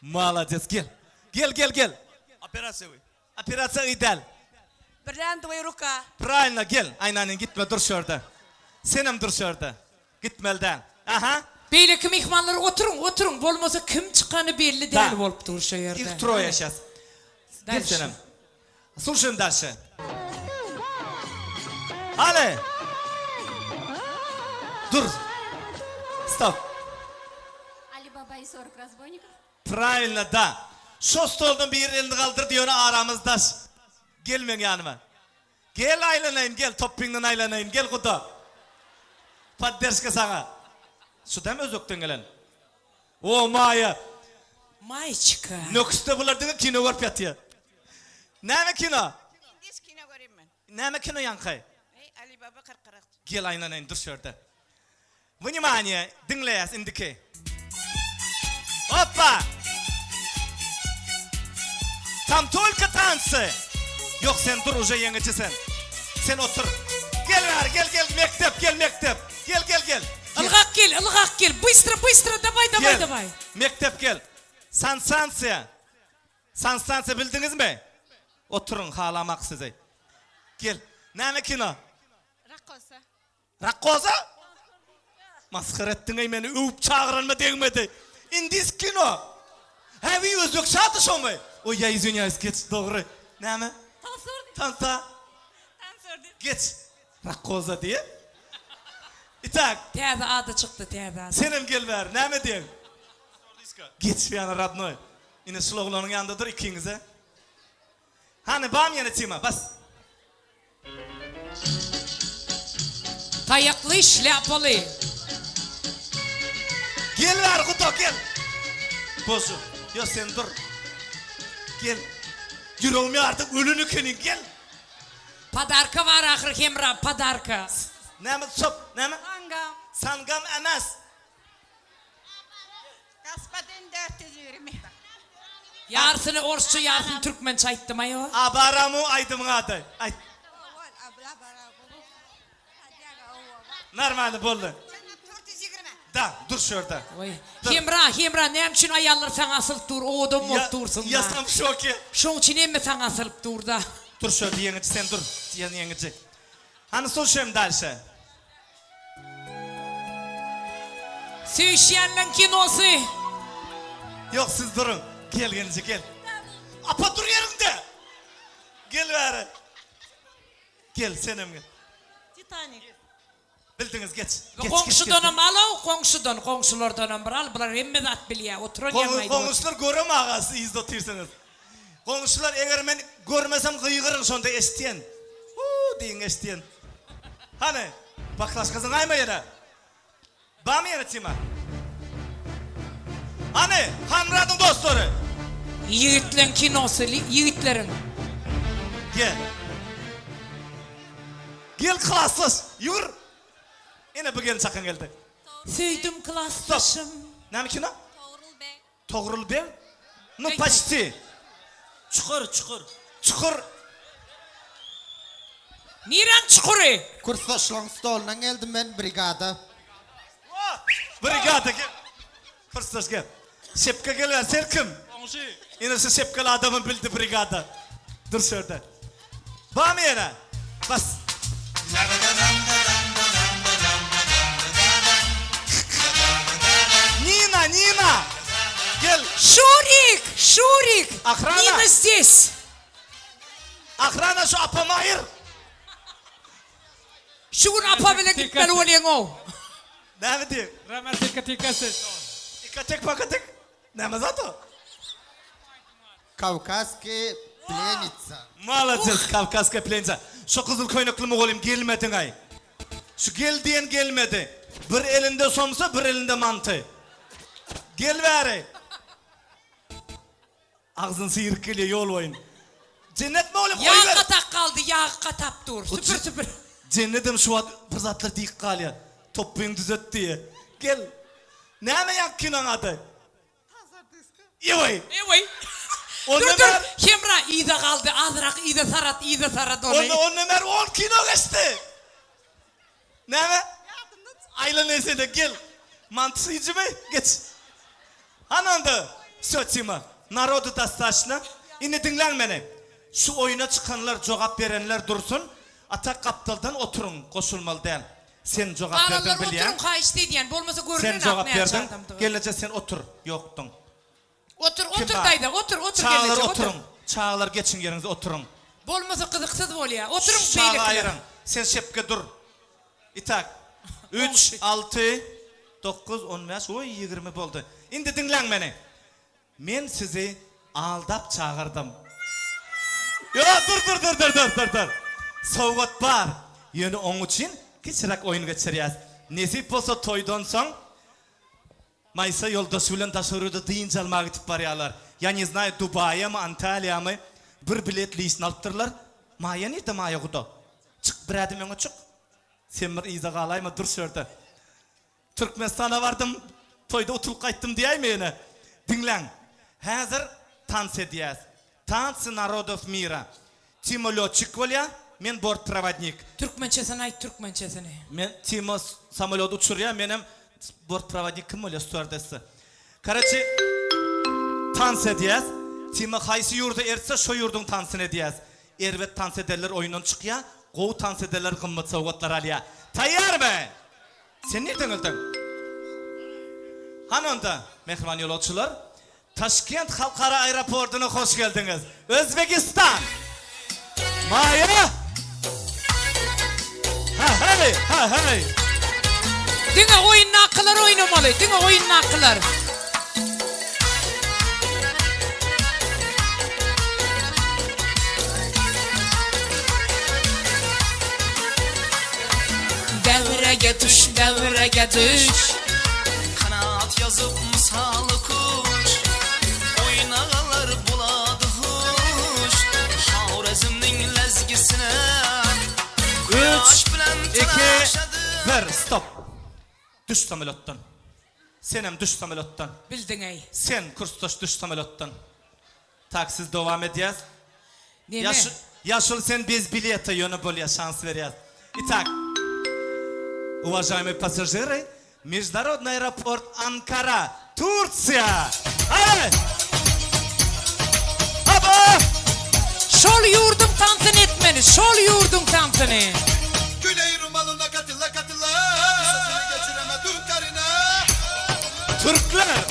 [SPEAKER 2] Молодец, gel. Операция ideal.
[SPEAKER 8] Бриллиантовая рука.
[SPEAKER 2] Правильно, gel. Aynen gitme, dur şurada. Senem dur şurada. Gitmelden. Aha.
[SPEAKER 16] Beýleki mehmanlar oturun. Bolmasa kim çykanı belli değil bolup dur şu yerde.
[SPEAKER 2] Их трое сейчас. Gel senem. Слушаем дальше. Ale. Dur. Stop.
[SPEAKER 17] Ali Baba и 40 разбойников.
[SPEAKER 2] Правильно, да. Şu stoldan bir elini kaldır diyor aramızda. Gelmeyin yanıma. Gel aylanayın, gel toppingden aylanayın, gel kuda. Padderske sana. Şu da mı özöktün gelen? O Maya.
[SPEAKER 16] Mayçıka.
[SPEAKER 2] Nöküste bulardığın kino var piyatya. Näme kino?
[SPEAKER 8] Indis kino göreyim ben.
[SPEAKER 2] Näme kino yankay?
[SPEAKER 8] Ali Baba Kırkırak.
[SPEAKER 2] Gel aylanayın, dur şurada. Внимание, dinleyiz indiki. Hoppa! Tam только tansı. Yok sen dur уже yengecisin. Sen otur. Gel mektep. Gel.
[SPEAKER 16] Ilgak gel. Bыстро, давай.
[SPEAKER 2] Mektep gel. Sanstansiya bildiniz mi? Oturun halamak size. Gel. Näme kino? Rakkosa? Maskar ettin ey meni öp çağıranma değmedi. Indis kino. Hevi özök şatı şomu. O ya извиняюсь, geç doğru. Näme? Tansa. Geç. Rakkosa diye. İtak.
[SPEAKER 16] Täze adı çıktı täze.
[SPEAKER 2] Senem gel ver. Näme diyen? Geç yana radnoy. Ine sloganın yanındadır ikinize. Hani bam yana tima bas.
[SPEAKER 16] Tayaklı şlapalı.
[SPEAKER 2] Gel ver kutu gel. Bozu. Ya sen dur. Gel. Yüreğimi artık ölünü kenin gel.
[SPEAKER 16] Padarka var ahir hemra padarka.
[SPEAKER 2] Näme sop? Näme? Sangam emas.
[SPEAKER 8] Gaspadin 420.
[SPEAKER 16] Yarısını Orsça, yarısını Türkmençe ayttım ayo.
[SPEAKER 2] Abaramu aydım adı. Ay. Normal boldu. Da dur şurada.
[SPEAKER 16] Hemra ne için ayarlar sana asılıp dur, oğudum ot dursun.
[SPEAKER 2] Yasam şoki.
[SPEAKER 16] Şun için emme sana asılıp dur da.
[SPEAKER 2] Dur şurada yengeci sen dur. Yengeci. Hani слушаем дальше.
[SPEAKER 16] Söyleyenlerin kinosu.
[SPEAKER 2] Yok siz durun. Gel yengeci gel. Apa dur yerinde. Gel bari. Gel senem gel.
[SPEAKER 8] Titanic.
[SPEAKER 2] Bildiniz geç.
[SPEAKER 16] Komşudan al, komşulardan al. Bunlar emme de at biliyor. Oturun yanmaydı.
[SPEAKER 2] Komşular görüm ağası izletirsiniz. Komşular eğer ben görmesem kıyıgırın sonunda estiyen. Deyin estiyen. Hani baklaşkasın ayma yine. Bam yine tima. Hani Hamrad'ın dostları.
[SPEAKER 16] Yiğitlerin kinosu, yiğitlerin.
[SPEAKER 2] Gel. Gel klassız. Yürü. Yine bu gelin sakın geldi.
[SPEAKER 16] Söydüm klassızım.
[SPEAKER 2] Näme kino? Toğrul ben? Ну, почти. Çukur.
[SPEAKER 16] Niran çukuru?
[SPEAKER 20] Kursaşlan stolundan geldim ben brigada.
[SPEAKER 2] Brigada gel. Fırsat gel. Şepka gel, sen kim? Yine şu şepkalı adamın bildi brigada. Dur şurada. Bağ mı yine? Bas. Nina. Gel.
[SPEAKER 16] Шурик.
[SPEAKER 2] Охрана.
[SPEAKER 16] Нина здесь.
[SPEAKER 2] Охрана şu apama ayır.
[SPEAKER 16] Şugun apa bile gitmeli olayım o.
[SPEAKER 2] Ne mi diyor? İkatek pakatek. Ne mi zato?
[SPEAKER 20] Kavkaski plenitsa.
[SPEAKER 2] Молодец, Kavkaska plenitsa. Şu kızıl koynaklı mı olayım gelmedin ay. Şu gel diyen gelmedi. Bir elinde somsa bir elinde mantı. Gel bari. Ağzın sıyırık geliyor yol oyun. Cennet mi oğlum?
[SPEAKER 16] Yağ katak kaldı, yağ katap dur. Süpür.
[SPEAKER 2] Cennetim şu an fırsatlar deyik kalıyor. Topuyun düzelt diye. Gel. Ne mi yakkının adı? İyi.
[SPEAKER 16] Dur. Hemra iyi de kaldı, azrak iyi de sarat onu.
[SPEAKER 2] On numar 10 kilo geçti. Ne mi? Ayla neyse de gel. Mantısı yiyeceğim mi? Geç. Hanımdı. Sötçima. Narodu dastaşına. Yine dinlen beni. Şu oyuna çıkanlar, cevap verenler dursun. Atak kaptaldan oturun. Koşulmalı değil. Sen cevap verdin biliyen.
[SPEAKER 16] Oturun kayış dediyen. Bolmasa görünün.
[SPEAKER 2] Sen cevap verdin. Gelince sen otur. Yoktun.
[SPEAKER 16] Otur dayda. Otur
[SPEAKER 2] Çağlar
[SPEAKER 16] gelince.
[SPEAKER 2] oturun. Çağlar geçin yerinize oturun.
[SPEAKER 16] Bolmasa kızıksız bol ya. Oturun
[SPEAKER 2] Çağı
[SPEAKER 16] beylikler.
[SPEAKER 2] ayırın. Sen şepke dur. İtak. 3, 6, 9, 15, 20 oldu. Şimdi dinlen beni. Men sizi aldap çağırdım. Ya dur. Soğuk var. Yani onun için keçirak oyun geçiriyaz. Nesip olsa toydan son Maysa yoldaşı bilen taşırıda deyince almaya gidip barıyorlar. Ya ne знаю, Dubai'ye mi, Antalya mı? Bir bilet listini alıptırlar. Maya nerede Maya kuda? Çık bir adım yana çık. Sen bir iza kalay mı? Dur şurada. Türkmenistan'a vardım. Toyda oturup kayttım diyey mi yine? Dinlen. Hazır tans ediyaz. Tansı narodov mira. Timo lotчик volya, men bortprovodnik.
[SPEAKER 16] Türkmençesini ayt Türkmençesini.
[SPEAKER 2] Men Timo samolot uçuruyor, benim bortprovodnikim volya stüardesi. Karachi tans ediyaz. Timo haysi yurda erse şu yurdun tansını ediyaz. Ervet tans ederler oyunun çıkıyor. Qoğu tans ederler kımmet soğukatlar alıyor. Tayyar mı? Sen nereden öldün? Hanımda, mehriban yolcular. Taşkent Halkara Aeroportu'na hoş geldiniz. Özbekistan. Maya. Ha hey.
[SPEAKER 16] Dine oyun akıllar oynamalı. Dine oyun akıllar. Devrege düş.
[SPEAKER 1] Kanat yazıp misalı kuş. Oynağalar buladı huş. Havrezm'nin lezgisine
[SPEAKER 2] 3, 2, 1, stop. Düş samolottan. Senem düş samolottan.
[SPEAKER 16] Bildin ey.
[SPEAKER 2] Sen kurstoş düş samolottan. Taksiz devam ediyaz.
[SPEAKER 16] Neme?
[SPEAKER 2] Yaşıl sen bez bileta yönü bolya şans veriyaz. Итак, уважаемые пассажиры, международный аэропорт Анкара, Турция. Aba!
[SPEAKER 16] Şol yurdum tantın etmeni. Şol yurdum tantını.
[SPEAKER 19] Güney Rumalına katıla sözünü geçiremedim karına.
[SPEAKER 2] Türkler.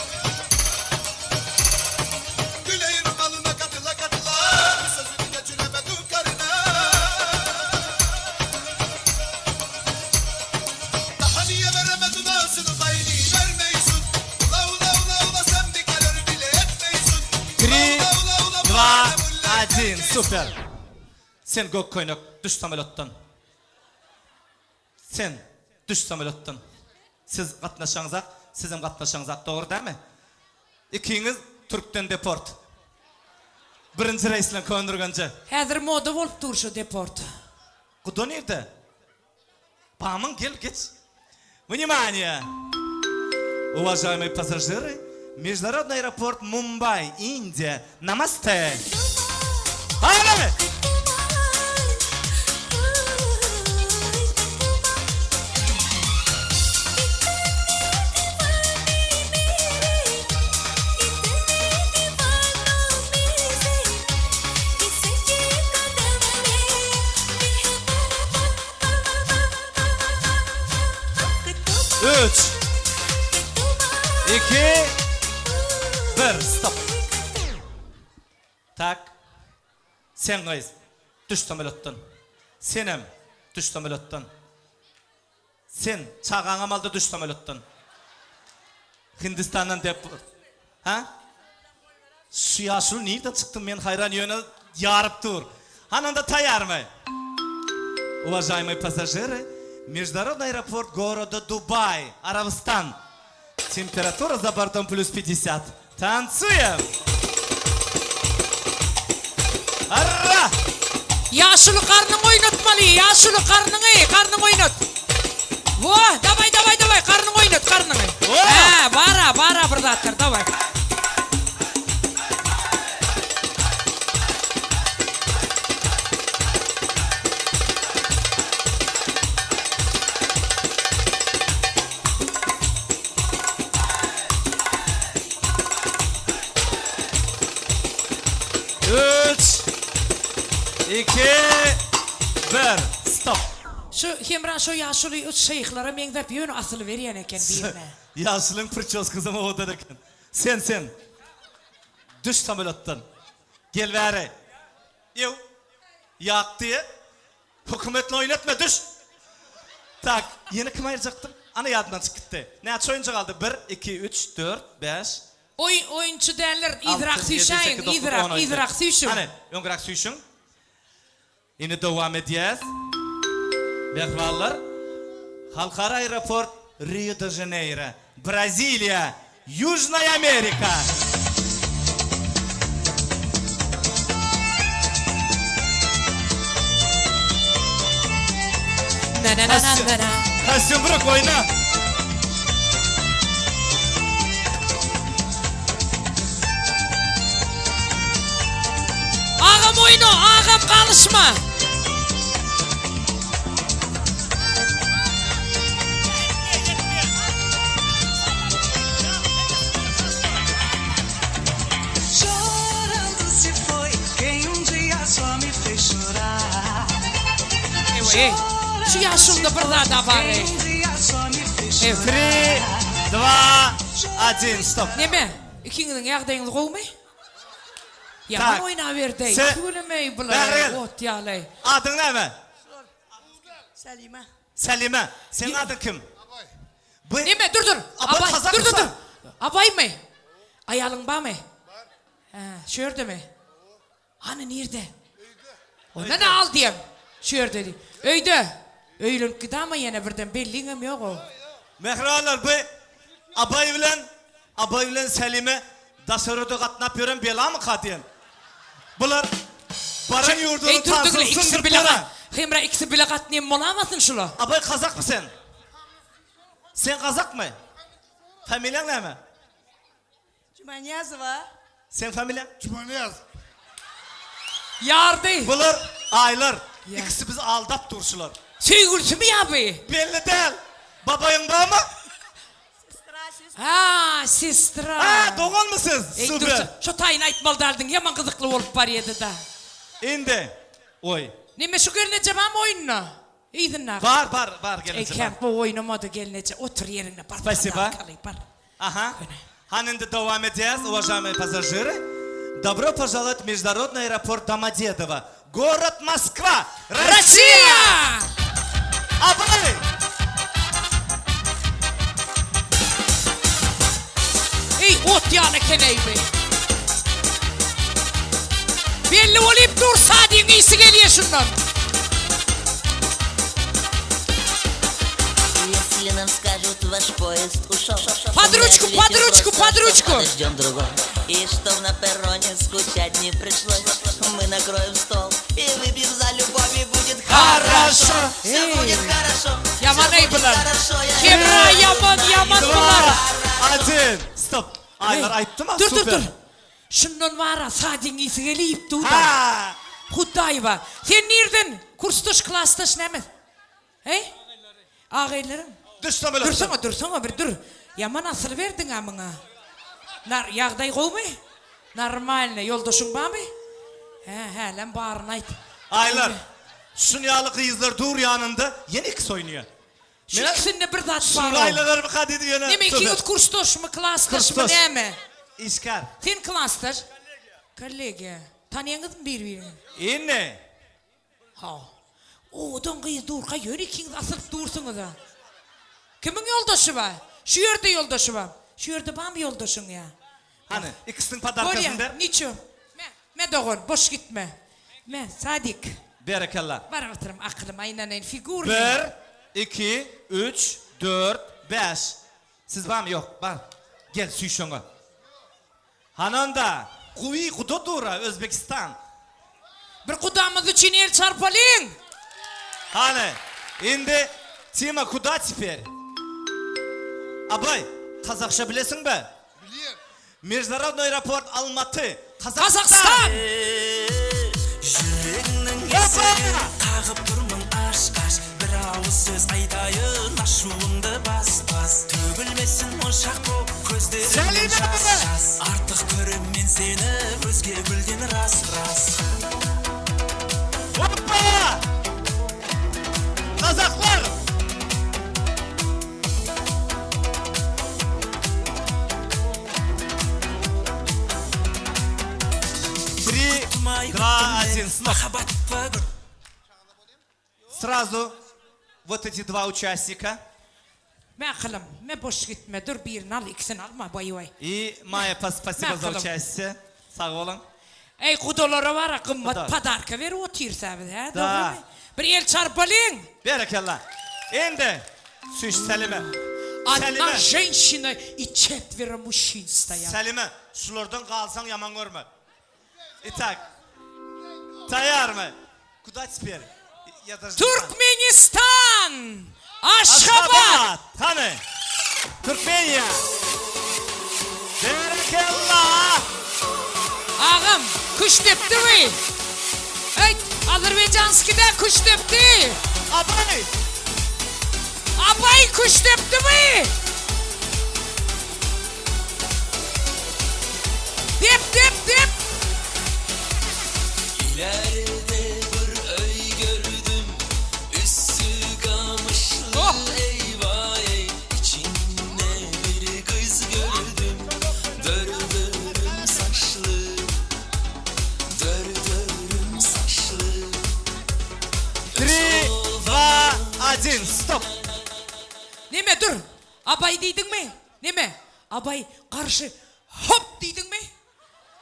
[SPEAKER 19] Güney Rumalına katıla sözünü geçiremedim karına. Daha niye veremedin ağzını payını vermeysin. Ula sen bir kalori bile etmeysin.
[SPEAKER 2] 3, 2, 1, süper. Sen gök koynak düş samolottan. Sen düş samolottan. Siz katnaşanızak, sizin katnaşanızak doğru değil mi? İkiniz Türk'ten deport. Birinci reisle kondurganca.
[SPEAKER 16] Hazır moda olup dur şu deport.
[SPEAKER 2] Kudu nerede? Паман, гель, гец. Внимание! Уважаемые пассажиры, Международный аэропорт Мумбай, Индия. Намасте. Haydi. Üç, iki, bir, stop. Tak. Sen kayız. Düş samolyottan. Senem düş samolyottan. Sen çağana malda düş samolyottan. Hindistan'dan dep. Ha? Şu yaşlı nereden çıktım ben hayran yöne yarıp dur. Hananda tayar mı? Уважаемые пассажиры, международный аэропорт города Дубай, Арабистан. Температура за бортом плюс 50. Танцуем! Arra!
[SPEAKER 16] Yaşlı karnını oynatmalı, yaşlı karnını oynat. Voh, davay, karnını oynat, karnını. Ha, bara, bradatkar, davay.
[SPEAKER 2] Üç, iki, bir, stop.
[SPEAKER 16] Şu Hemran şu yaşlı şeyhlara men dep yönü asılı veriyen eken birine.
[SPEAKER 2] Yaşlının prическası mı odarken? Sen. Düş samolyottan. Gel veri. Yo. Yak diye. Hükümetle oynatma düş. Tak. Yeni kim ayıracaktım? Ana yadından çıktı. Ne aç oyuncu kaldı? 1, 2, 3, 4, 5.
[SPEAKER 16] Oyuncu derler idrak süyşeyin, idrak süyşün.
[SPEAKER 2] Hani, idrak süyşün. Yine devam edeceğiz. Mehvallar. Halkara aeroport Rio de Janeiro, Brazilya, Южная Америка. Kostüm bırak oyna.
[SPEAKER 16] Ağam oyna, ağam kalışma.
[SPEAKER 1] Chorando se foi quem dia só me fez chorar.
[SPEAKER 16] Şu yaşımda burada var.
[SPEAKER 2] 3, 2, 1, stop.
[SPEAKER 16] Neme? İkinin yağdayın kovma? Ya
[SPEAKER 2] Tak.
[SPEAKER 16] ben oyna verdi.
[SPEAKER 2] Sen-
[SPEAKER 16] Külemeyi bular.
[SPEAKER 2] Beril.
[SPEAKER 16] Ot yalay.
[SPEAKER 2] Adın ne mi?
[SPEAKER 12] Salime.
[SPEAKER 2] Selime. Senin adın kim?
[SPEAKER 16] Neme dur.
[SPEAKER 2] Abay
[SPEAKER 16] Abay
[SPEAKER 2] Kazak
[SPEAKER 16] dur.
[SPEAKER 2] mısın?
[SPEAKER 16] Abay mı? Ayalın var mı? Ha, şurada mı? Hani nerede? Ona ne al diyeyim? Şurada dedi. Öyde. Öylün gıdama yine birden belliğim yok o.
[SPEAKER 2] Mehralar bu abay bilen Selime dasarıda katnap yören bela mı katiyen? Bunlar baran yurdunu
[SPEAKER 16] Ey dur
[SPEAKER 2] tansılsın
[SPEAKER 16] ikisi bile kat. Hemra ikisi bile kat neyim olamasın şula?
[SPEAKER 2] Abay Kazak mı sen? Sen Kazak mı? Familyan ne mi?
[SPEAKER 12] Cumanyazova.
[SPEAKER 2] Sen familyan?
[SPEAKER 14] Cumanyaz.
[SPEAKER 16] Yardı.
[SPEAKER 2] Bunlar aylar. İkisi bizi aldap duruşular.
[SPEAKER 16] Sevgilisi mi ya be?
[SPEAKER 2] Belli değil. Babayın var mı?
[SPEAKER 16] Ha, sistra.
[SPEAKER 2] Ha, doğal mısınız?
[SPEAKER 16] Ey dur,
[SPEAKER 2] Süper.
[SPEAKER 16] şu tayin aytmal derdin yaman kızıklı olup var yedi da.
[SPEAKER 2] İndi. Oy.
[SPEAKER 16] Neme şu gelinece var mı oyununa? İyidin ne?
[SPEAKER 2] Var
[SPEAKER 16] Ey
[SPEAKER 2] gelince.
[SPEAKER 16] kent bu oynamadı gelinece otur yerine.
[SPEAKER 2] Спасибо. Ага. Ханенде давам edeceğiz, уважаемые пассажиры. Добро пожаловать в международный аэропорт Домодедово. Город Москва, Россия! Абай!
[SPEAKER 16] Ey ot yana keney be. Belli olayım dur Sadi'nin iyisi geliyor şundan.
[SPEAKER 21] Если нам скажут, ваш поезд ушел,
[SPEAKER 16] Под ручку,
[SPEAKER 21] мы
[SPEAKER 16] под
[SPEAKER 21] ответим
[SPEAKER 16] ручку,
[SPEAKER 21] просто,
[SPEAKER 16] под
[SPEAKER 21] что
[SPEAKER 16] ручку.
[SPEAKER 21] подождем другой. И чтоб на перроне скучать не пришлось, мы накроем стол и выпьем за любовь, и будет хорошо. Все будет хорошо.
[SPEAKER 16] Yaman ey
[SPEAKER 21] будет
[SPEAKER 16] bunlar.
[SPEAKER 21] хорошо.
[SPEAKER 16] Kemra yaman bular.
[SPEAKER 2] Один. Стоп. Aylar Aylar aytdı mı?
[SPEAKER 16] Dur
[SPEAKER 2] Süper.
[SPEAKER 16] dur. Şundan var sadin iyisi gelip dur da.
[SPEAKER 2] Ha.
[SPEAKER 16] Hudayva. Sen nereden? Kurstuş klastaş nemet? Hey? Ağaylarım.
[SPEAKER 2] Düştüm öyle.
[SPEAKER 16] Dursana bir dur. Yaman asıl verdin amına. Yağday koymay. Normalne yoldaşın var mı? He lan bağırın ayt.
[SPEAKER 2] Aylar. Şunyalı kızlar dur yanında yeni kız oynuyor.
[SPEAKER 16] Şu ikisinde bir zat var.
[SPEAKER 2] Şuraylılar mı kadı diyor?
[SPEAKER 16] Ne mi ki kurstuş mu klastaş mı ne mi?
[SPEAKER 2] İşkar.
[SPEAKER 16] Sen klastaş. Kollega. Tanıyanız mı birbirini?
[SPEAKER 2] İnne.
[SPEAKER 16] Ha. Odan kız dur ka yürü ikiniz asılıp dursunuz ha. Kimin yoldaşı var? Şu yerde yoldaşı var. Şu yerde bana bir yoldaşın ya.
[SPEAKER 2] Hani ikisinin padarkasını ver.
[SPEAKER 16] Niçin? Me doğun boş gitme. Me Sadik.
[SPEAKER 2] Berekallah.
[SPEAKER 16] Var oturum aklım aynen figür.
[SPEAKER 2] 1, 2, 3, 4, 5. Siz var mı? Yok. Var. Gel suy şuna. Hananda. Kuvi kutu dura Özbekistan.
[SPEAKER 16] Bir kudamız için el çarpalın.
[SPEAKER 2] Hani. Şimdi Tima kuda tiper. Abay. Kazakça bilesin be?
[SPEAKER 19] Biliyorum.
[SPEAKER 2] Международный аэропорт Алматы.
[SPEAKER 16] Kazakstan.
[SPEAKER 1] Жүрегіңнің есігін қағып тұрмын аш-қаш бір ауыз сөз айтайын ашуыңды бас төгілмесін моншақ боп көздеріңнен жас артық көрем мен сені өзге гүлден рас
[SPEAKER 2] Hoppa! Kazaklar! Сразу вот эти два участника.
[SPEAKER 16] Me boş gitme dur birini al ikisini alma bay bay.
[SPEAKER 2] И Майя, спасибо за участие. Sağ olun.
[SPEAKER 16] Ey kudolara var ha kımmat padarka ver otursa bir ha.
[SPEAKER 2] Da.
[SPEAKER 16] Bir el çarpalın.
[SPEAKER 2] Berekallah. Şimdi Süş Selime.
[SPEAKER 16] Одна женщина и 4 мужчин стоят.
[SPEAKER 2] Selime, şulardan kalsan yaman görme. Итак, tayar mı? Kуда теперь?
[SPEAKER 16] Turkmenistan! Aşgabat!
[SPEAKER 2] Hani? Türkmenya! Berekallah!
[SPEAKER 16] Ağam, kuş tepti mi? Evet, Azerbaycanski'de kuş tepti.
[SPEAKER 2] Abay!
[SPEAKER 16] Abay kuş tepti mi? Dep.
[SPEAKER 1] İleride bir öy gördüm üssü kamışlı eyvah ey içinde bir kız gördüm dördörüm saçlı
[SPEAKER 2] Три, два, один, стоп!
[SPEAKER 16] Neme dur. Abay deydin mi? Neme? Abay karşı hop deydin mi?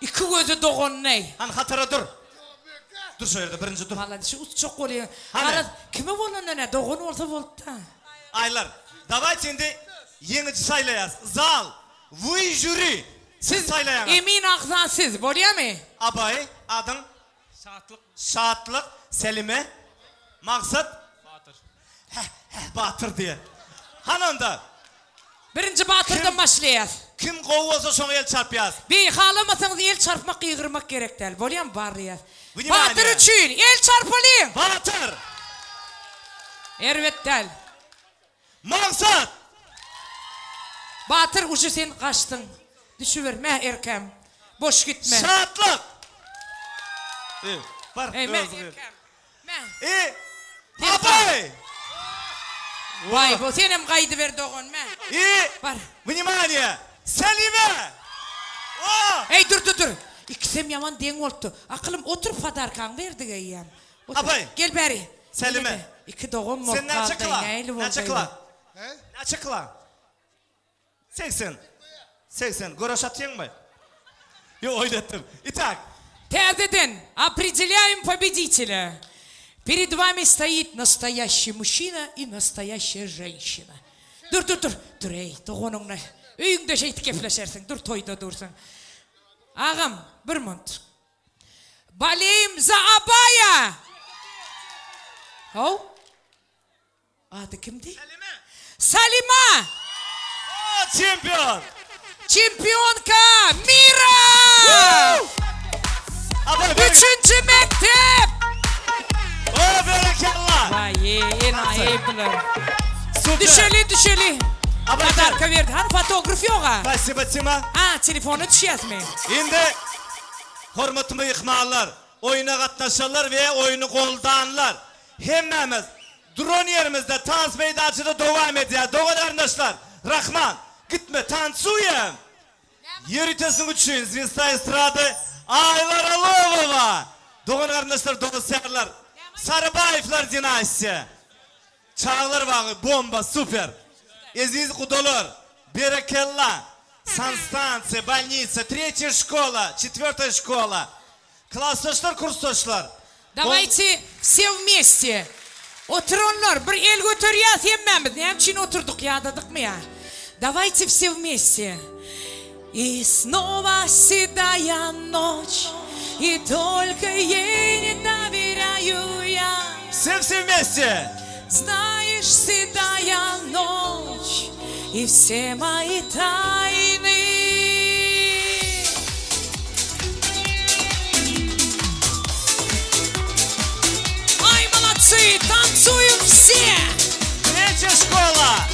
[SPEAKER 16] İki gözü doğun ney?
[SPEAKER 2] Han hatara dur. Dur şu yerde birinci dur.
[SPEAKER 16] Vallahi şu çok oluyor.
[SPEAKER 2] Hani?
[SPEAKER 16] Kime olan ne? Doğun olsa oldu da.
[SPEAKER 2] Aylar, давайте şimdi yenici saylayaz. Zal, vuy jüri. Siz saylayana.
[SPEAKER 16] Emin Aksan siz, biliyor mu?
[SPEAKER 2] Abay, adın? Şahatlık. Selime. Maksat?
[SPEAKER 4] Batır.
[SPEAKER 2] Batır diye. Hanında.
[SPEAKER 16] Birinci Batır'dan başlayız.
[SPEAKER 2] Kim kovuyorsa şuna el çarpıyaz.
[SPEAKER 16] Bir halamasanız el çarpmak, yığırmak gerek değil. Biliyor musun bari?
[SPEAKER 2] Vнимание.
[SPEAKER 16] Batır için el çarpalım.
[SPEAKER 2] Batır.
[SPEAKER 16] Evet değil.
[SPEAKER 2] Maksat.
[SPEAKER 16] Batır ucu sen kaçtın. Düşüverme erkem. Boş gitme.
[SPEAKER 2] Şahatlık. Var.
[SPEAKER 16] Ey me
[SPEAKER 2] özgür.
[SPEAKER 16] erkem.
[SPEAKER 2] Abay.
[SPEAKER 16] Vay bu senin kaydı verdi oğun me. Var.
[SPEAKER 2] Vнимание. Selime.
[SPEAKER 16] Ey dur. İkisem yaman den oldu. Aklım otur padarkan verdi gayem.
[SPEAKER 2] Abay.
[SPEAKER 16] Gel beri.
[SPEAKER 2] Selime.
[SPEAKER 16] İki doğum mu
[SPEAKER 2] Sen ne açıkla?
[SPEAKER 16] kaldı?
[SPEAKER 2] Ne açıkla? Ne açıkla? 80. Goroş atayım mı? Yok oynattım. İtak.
[SPEAKER 16] Театр, определяем победителя. Перед вами стоит настоящий мужчина и настоящая женщина. Dur, ey, doğununla. Üyünde şey kefleşersin, dur toyda dursun. Ağam, bir mont. Baleyim za abaya. Ho? Adı kimdi? Salima.
[SPEAKER 2] Çempiyon.
[SPEAKER 16] Çempiyonka Mira! Üçüncü mektep!
[SPEAKER 2] O berekallah!
[SPEAKER 16] Vay ayıplar.
[SPEAKER 2] Süper.
[SPEAKER 16] Düşeli. Kadarka verdi. Hani fotoğraf yok ha?
[SPEAKER 2] Спасибо, Тима.
[SPEAKER 16] Ha, telefonu düşüyorsun.
[SPEAKER 2] Endi hormatly yıkmalar, oyuna katnaşanlar ve oyunu koldanlar. Hemmemiz drone yerimizde tans meydançıda devam ediyor. Doğan arkadaşlar, Rahman, gitme tansuyum. Yürütesin üçün, Zvinsta Estrada, Aylar Alovova. Doğan arkadaşlar, Doğan Seyirler, Sarıbayevler dinasisi. Çağlar bağı, bomba, süper. Aziz Kudolar, Берекелла, санстанция, больница, 3-я школа, 4-я школа. Классташлар, курсташлар.
[SPEAKER 16] Давайте все вместе. Oturunlar, bir el götürüyoruz yemmemiz. Ne için oturduk ya, dadık mı ya? Давайте все вместе. И снова седая ночь, и только ей не доверяю я.
[SPEAKER 2] Все вместе.
[SPEAKER 16] Знаешь, седая ночь, и все мои тайны. Ай, молодцы, танцуют все!
[SPEAKER 2] 3-я школа,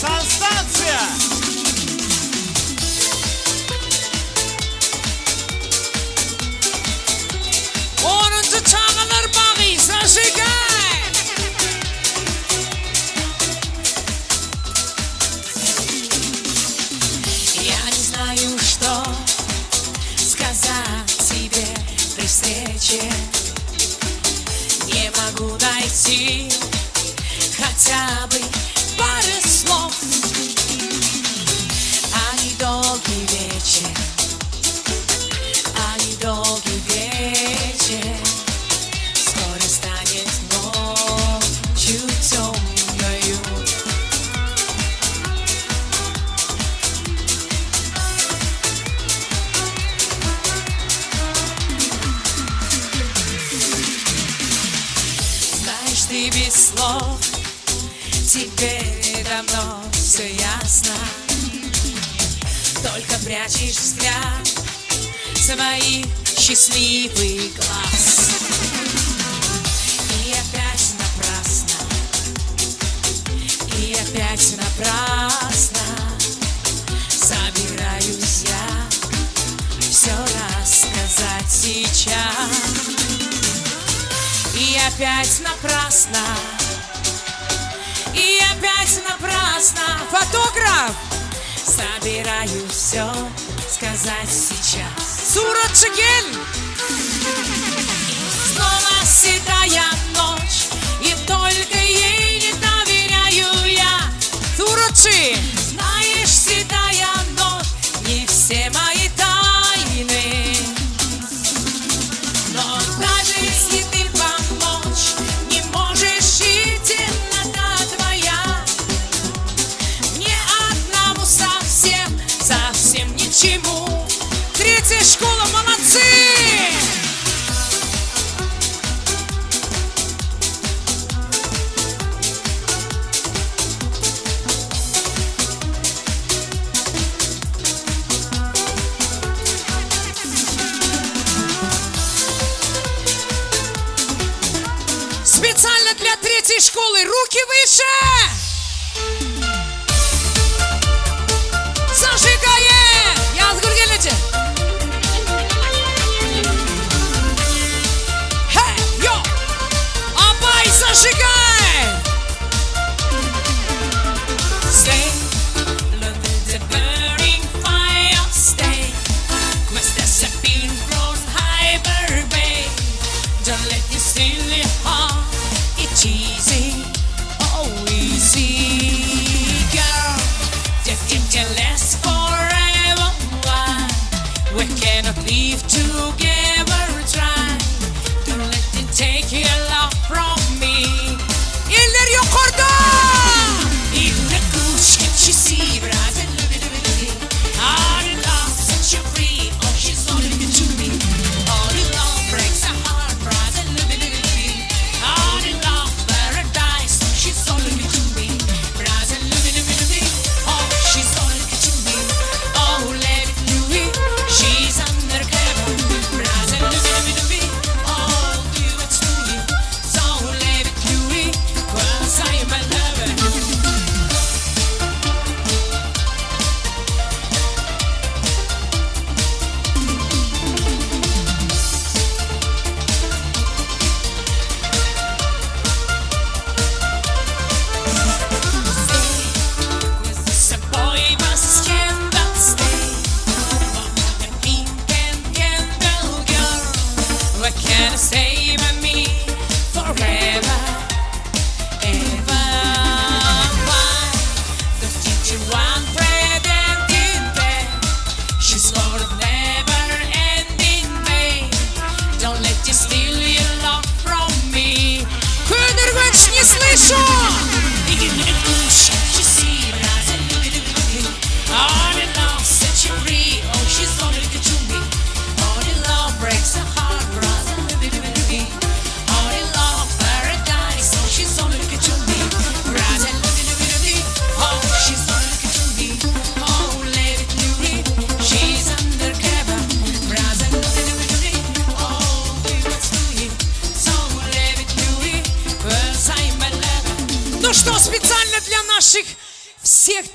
[SPEAKER 2] санстанция.
[SPEAKER 16] Onuncu çağlar bağı, zажигай! Я не знаю, что сказать тебе при встрече. Не могу найти хотя бы пары слов. Они долгий вечер, они долгий вечер. Скоро станет ночью темною. Знаешь, ты без слов, теперь давно все ясно. Только прячешь взгляд своих счастливых глаз. И опять напрасно, и опять напрасно собираюсь я все рассказать сейчас. И опять напрасно, и опять напрасно. Фотограф! Собираюсь все сказать сейчас. Сурат Шигель! Снова седая ночь, и только ей не доверяю я. Сурачи! Знаешь, седая ночь, не все мои тайны. Но даже если ты помочь не можешь, и темнота твоя, мне одному совсем ничему. 3-я школа, молодцы! Специально для 3-й школы руки выше! Зажигаем! Yazgır gelecek. Hey yo! Abay zажигай! Stay, look at the burning fire. Stay, quest as a beam from Hyperbay. Don't let your silly heart get easy, oh easy, girl. Just it can last forever. Why? We cannot live together. Try. Don't let it take your love from me. Eller yukarıda. İlle kuş keçisi biraz all the love sets you free. Oh, she's only good to me. All the love breaks her heart. Prize and living. All the love paradise. Oh, she's only good to me. Prize and living. Oh, she's only good to me.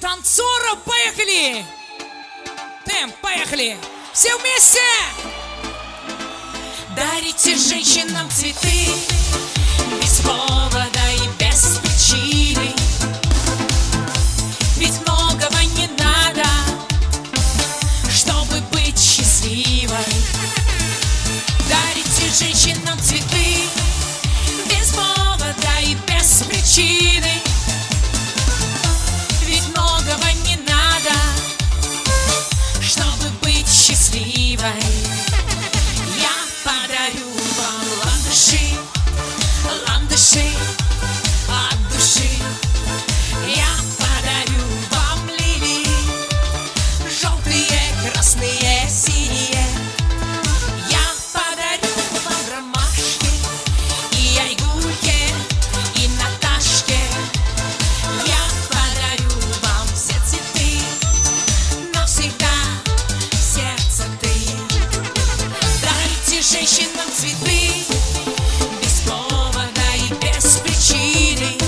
[SPEAKER 16] танцоров, поехали! Темп, поехали! Все вместе!
[SPEAKER 1] Дарите женщинам цветы без повода и без причины. Ведь многого не надо, чтобы быть счастливой. Дарите женщинам цветы без повода и без причины. Ведь многого не надо, чтобы быть счастливой. Я подарю вам ландыши, ландыши от души. Я подарю вам лилии, желтые, красные, синие. Я подарю вам ромашки и айгульки, и Наташке. Я подарю вам все цветы, навсегда сердце ты. Дарите женщинам цветы без повода и без причины.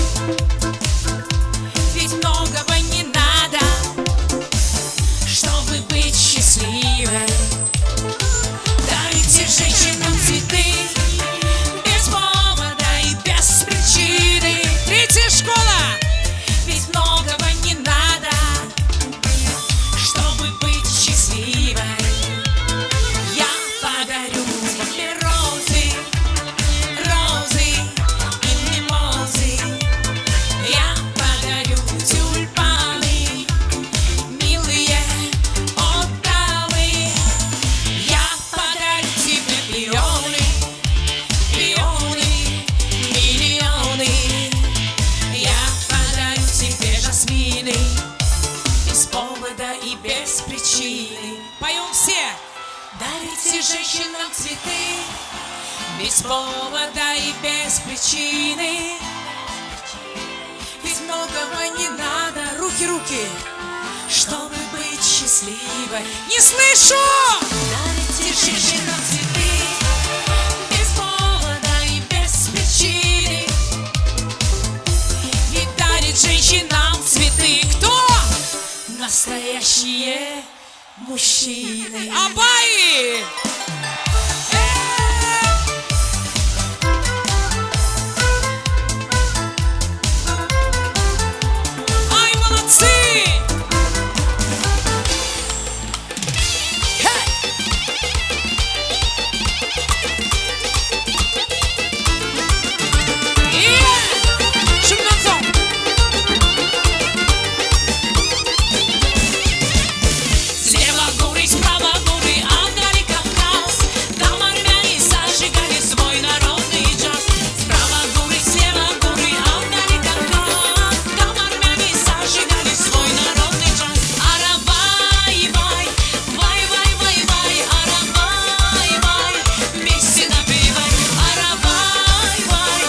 [SPEAKER 1] Ведь многого не надо, чтобы быть счастливой. Дарите женщинам цветы без повода и без причины.
[SPEAKER 16] Третья школа!
[SPEAKER 1] Ведь многого не надо, чтобы быть счастливой. Я подарю тебе розы, розы и мимозы. Я подарю тюльпаны, милые отдавы. Я подарю тебе пионы, пионы, миллионы. Я подарю тебе жасмины без повода и без причины.
[SPEAKER 16] Поем все!
[SPEAKER 1] Дарите женщинам цветы без повода и без причины. Ведь многого не надо,
[SPEAKER 16] Руки!
[SPEAKER 1] чтобы быть счастливой.
[SPEAKER 16] Не слышу!
[SPEAKER 1] Дарите женщинам цветы без повода и без причины. Ведь дарит женщинам цветы кто? Настоящие мужчины.
[SPEAKER 16] Абаи! Ай, молодцы! Шумный сон!
[SPEAKER 1] Слева горы, справа горы, а вдали Кавказ. Там армяне зажигали свой народный джаз. Справа горы, слева горы, а вдали Кавказ. Там армяне зажигали свой народный джаз. Аравай, вай, вай, вай, вай, вай, аравай, вай, вместе напевай. Аравай, вай,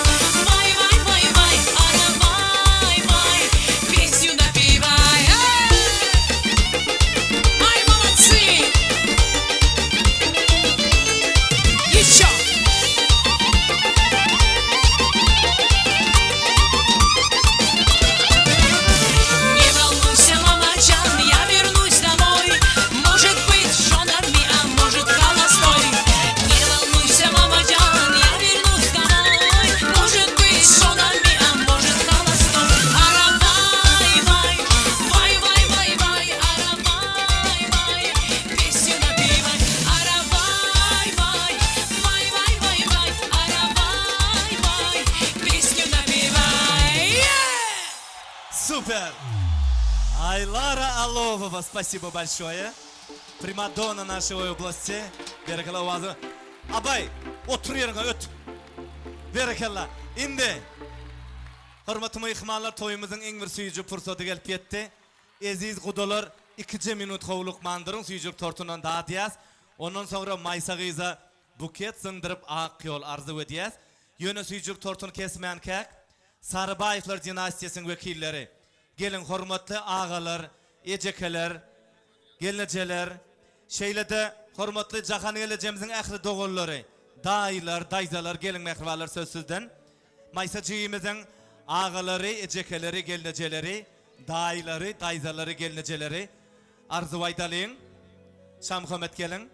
[SPEAKER 1] вай, вай, вай, вай, аравай, вай, песню напевай.
[SPEAKER 16] Ай, молодцы! Еще!
[SPEAKER 1] Не волнуйся, мамаджан, я вернусь домой. Может быть, с женами, а может, холостой. Не волнуйся, мамаджан, я вернусь домой. Может быть, с женами, а может, холостой. Аравай, вай, вай, вай, вай, вай, аравай, вай, песню напевай. Аравай, вай, вай, вай, вай, вай, аравай, вай, песню напевай.
[SPEAKER 2] Супер! Айлара Аловова, спасибо большое. Примадонна нашей области. Берекелла уазы. Абай, otur yerine öt. Berekella. Indi. Hürmetli mehmanlar, toyumuzun en bir suyucu fırsatı gelip yetti. Aziz kudalar 2 minut hovluk mandırın suyucuk tortundan dağıtıyaz. Ondan sonra Maysa Gıyza buket sındırıp ağ yol arzu ediyaz. Yönü suyucuk tortunu kesmeyen kek. Sarıbayevler dinastiyasının vekilleri. Gelin hürmetli ağalar, ecekeler, gelineceler. Şeylede hürmetli cahan geleceğimizin ehli doğulları. Dayılar, dayzalar, gelin mehribalar sözsüzden. Maysa cihimizin ağaları, ecekeleri, gelineceleri. dayıları, dayzaları, gelineceleri arzu aydalayın. Şamhamet gelin.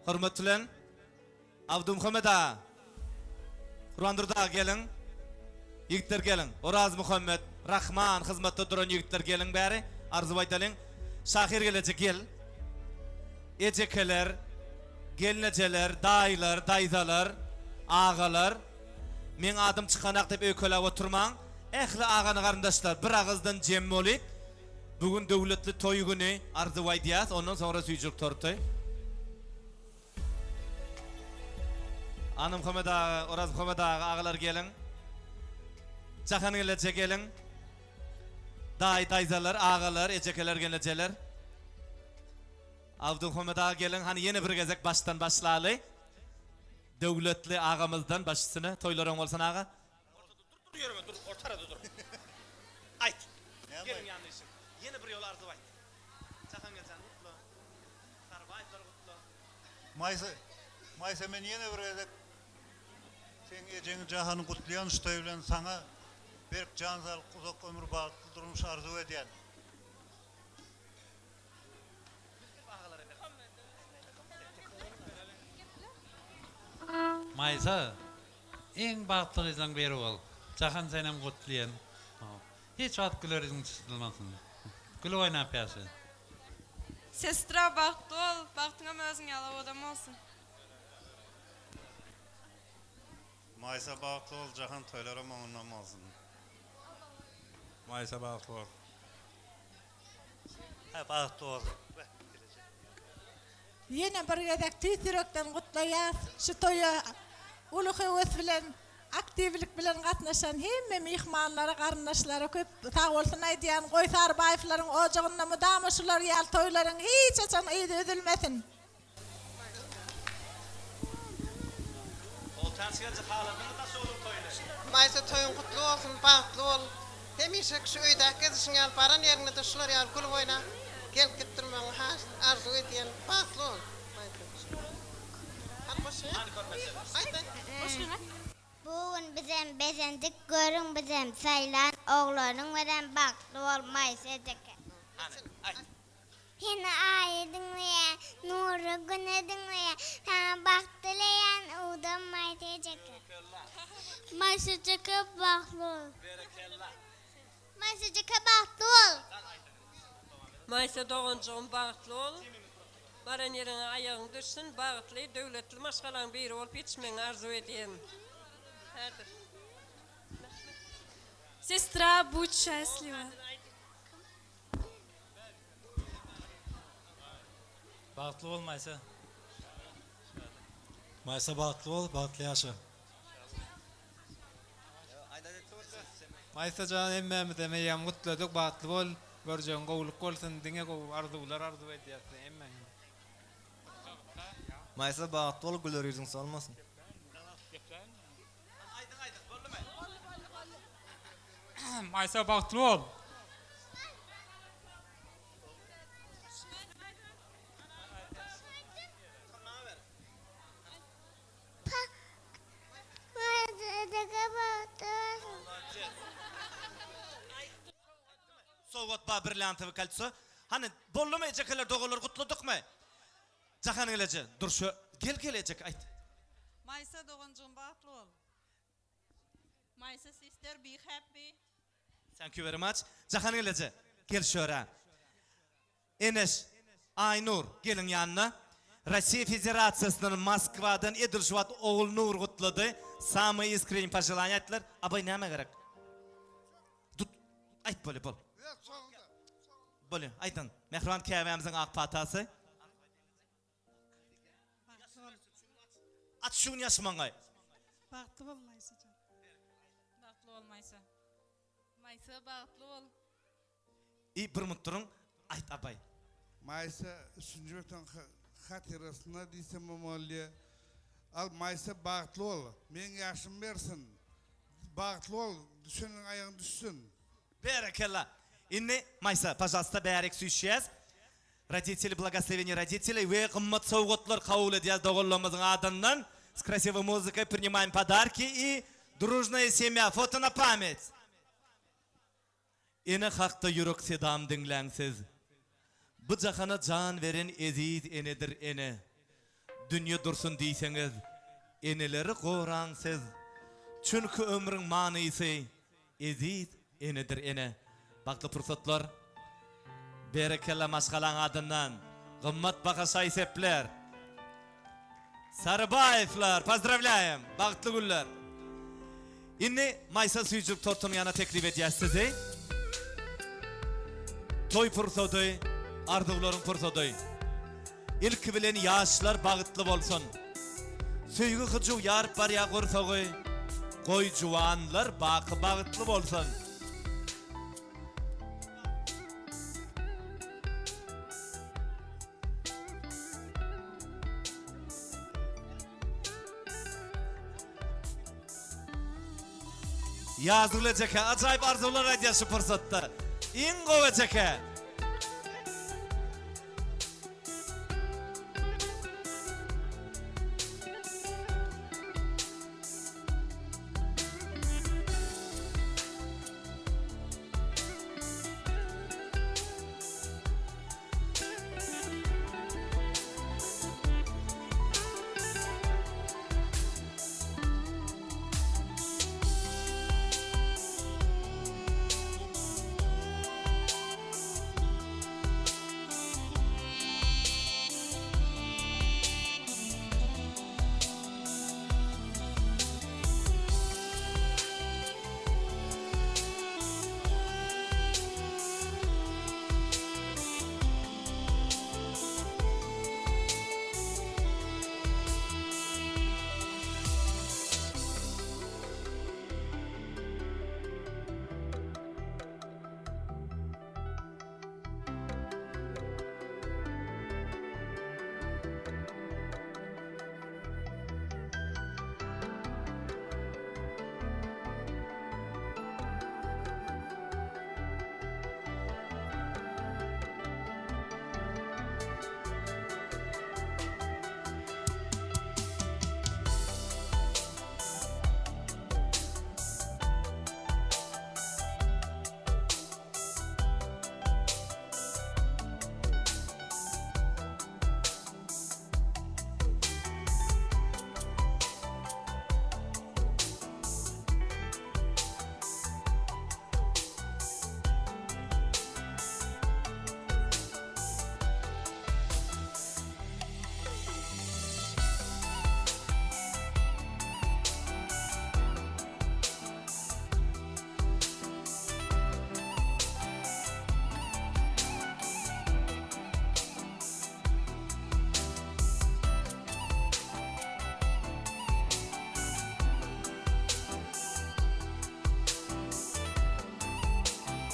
[SPEAKER 2] Hürmetlen. Abdülhamed ağa. Kurandırda ağa gelin. Yigitler gelin. Oraz Muhammed, Rahman hizmette duran yigitler gelin bari. Arzu aydalayın. Şahir gelecek gel. Ecekeler, gelineceler, dayılar, dayzalar, ağalar. Men adım çıkanak dep ökölep oturmaň. Ähli ağany garyndaşlar, bir ağızdan jem bolyp. Bugün döwletli toy güni arzuway diýäs, ondan sonra süýjük torty. Anam Muhammed ağa, Oraz Muhammed ağa, ağalar gelin. Jahan gelecek gelin. Dayzalar, ağalar, ejekeler geleceler. Abdülhamed ağa gelin, hani yeni bir gezek baştan başlaly. Döwletli ağamızdan başçısını toylaryň bolsun ağa. Dur yürüme, dur, ortada dur. Ayt. Gelin yanlışım. Yeni bir yol arzu ayt. Çakan gelsen mutlu. Sarbaytlar mutlu.
[SPEAKER 3] Maysa men yine bir gezek sen ejeni jahanı kutlayan ustoy bilen sana berk jansal uzak ömür bagtly durmuş arzu edýän.
[SPEAKER 22] Maysa, en bagtly gyzlaň beri bol. Jahan senem gutlayan. Hiç wagt gülerizin tutulmasyn. Gül oynap ýaşa.
[SPEAKER 23] Sestra bagtly ol, bagtyňa özüň ýalap odam bolsun.
[SPEAKER 3] Maysa bagtly ol, jahan toylara maňyndan bolsun.
[SPEAKER 15] Maysa bagtly ol.
[SPEAKER 3] Ha bagtly ol.
[SPEAKER 24] Yine bir gezek tüýsürekden gutlaýas. Şu toýa uly höwes bilen, aktivlik bilen gatnaşan hemme mihmanlara, garyndaşlara köp sag bolsun aýdýan Goý Sarbaýewlaryň ojagynda mudama şular ýal toýlaryň hiç açan ýygy üzülmesin.
[SPEAKER 2] O tansiýaçy halatyny da şolum toýlar.
[SPEAKER 6] Maysa toyun kutlu olsun, bagtly ol. Hemişe şu öýdäki gezişiň ýaly baran ýerine de şular ýaly gül boýna gelip gitdirmäň arzu edýän bagtly ol.
[SPEAKER 25] Bugün bizem bezendik, görün bizem saylan, oğlanın veren bagtly olmaysa deke. Hine ayı dinleyen, nuru güne dinleyen, sana baktılayan udam maysa deke. Maysa deke bagtly ol. Maysa deke bagtly ol.
[SPEAKER 8] Maysa doğuncağın bagtly ol. Baran yerine ayağın düşsün, bagtly, döwletli maşgalaň biri bolup ýetişmeň arzu edýän. Häzir.
[SPEAKER 23] Сестра, будь счастлива.
[SPEAKER 15] Bagtly ol Maysa. Maysa bagtly ol, bagtly ýaşa.
[SPEAKER 26] Maysa jan emmemi demeýän mutladyk bagtly bol, görjäň gowluk bolsun diňe gow arzuwlar arzu edýärsin emmen.
[SPEAKER 15] Maysa bagtly ol, gülerizin solmasyn.
[SPEAKER 26] Maysa bagtly bol.
[SPEAKER 2] Sowat ba birlänti kalçsa. Hani bollama ejekeler dogalar gutladykmy? Jahan gelece. Dur şu gel ejek ayt.
[SPEAKER 8] Maysa doğuncağın bagtly ol.
[SPEAKER 24] Maysa sister be happy.
[SPEAKER 2] Thank you very much. Jahan gelece. Gel şöra. Enes, Aynur gelin yanına. Россия Федерациясынан Москвадан Эдилшват oğul Nur gutladı. Самые искренние пожелания айтtılar. Abay näme gerek? Tut. Ayt bol. Bol. Aytın. Mehran käbämizin ak patası. At şunu yaşmaňa.
[SPEAKER 24] Bagtly bolmaýsa jan.
[SPEAKER 23] Bagtly olmaysa. Maysa bagtly ol.
[SPEAKER 2] İyi bir mutturun. Ayt abay.
[SPEAKER 27] Maysa üçüncüden hatırasına diýsem bolmaly. Al Maysa bagtly ol. Men ýaşym bersin. Bagtly ol. Düşeniň aýagyň düşsün.
[SPEAKER 2] Берекелла. Инне, Майса, пожалуйста, бәрек сүйшес. Родители, благословение родителей. Вы кыммат сауғатлар қабыл едіңіз доғылымыздың адынан. С красивой музыкой принимаем подарки и дружная семья. Фото на память. ene hakta yürek sedam dinlensiz. Bu cahana can veren eziz enedir ene. Dünya dursun diyseniz, eneleri qoğransız. Çünkü ömrün manisi eziz enedir ene. Baklı fırsatlar, berekella maşgalan adından, gımmat bakasa isepler. Sarıbayevlar, pozdravляем, baklı güller. İnni Maysa Suycuk Tortun yana teklif edeceğiz size. Toy fırsatı, ardıqların fırsatı. İlk bilen yaşlar bağıtlı bolsun. Söygü hıcı yarıp bar ya qırsağı, koy juvanlar bağıtlı bolsun. Yazılacak, acayip arzular radyosu fırsatta. İn kovacak.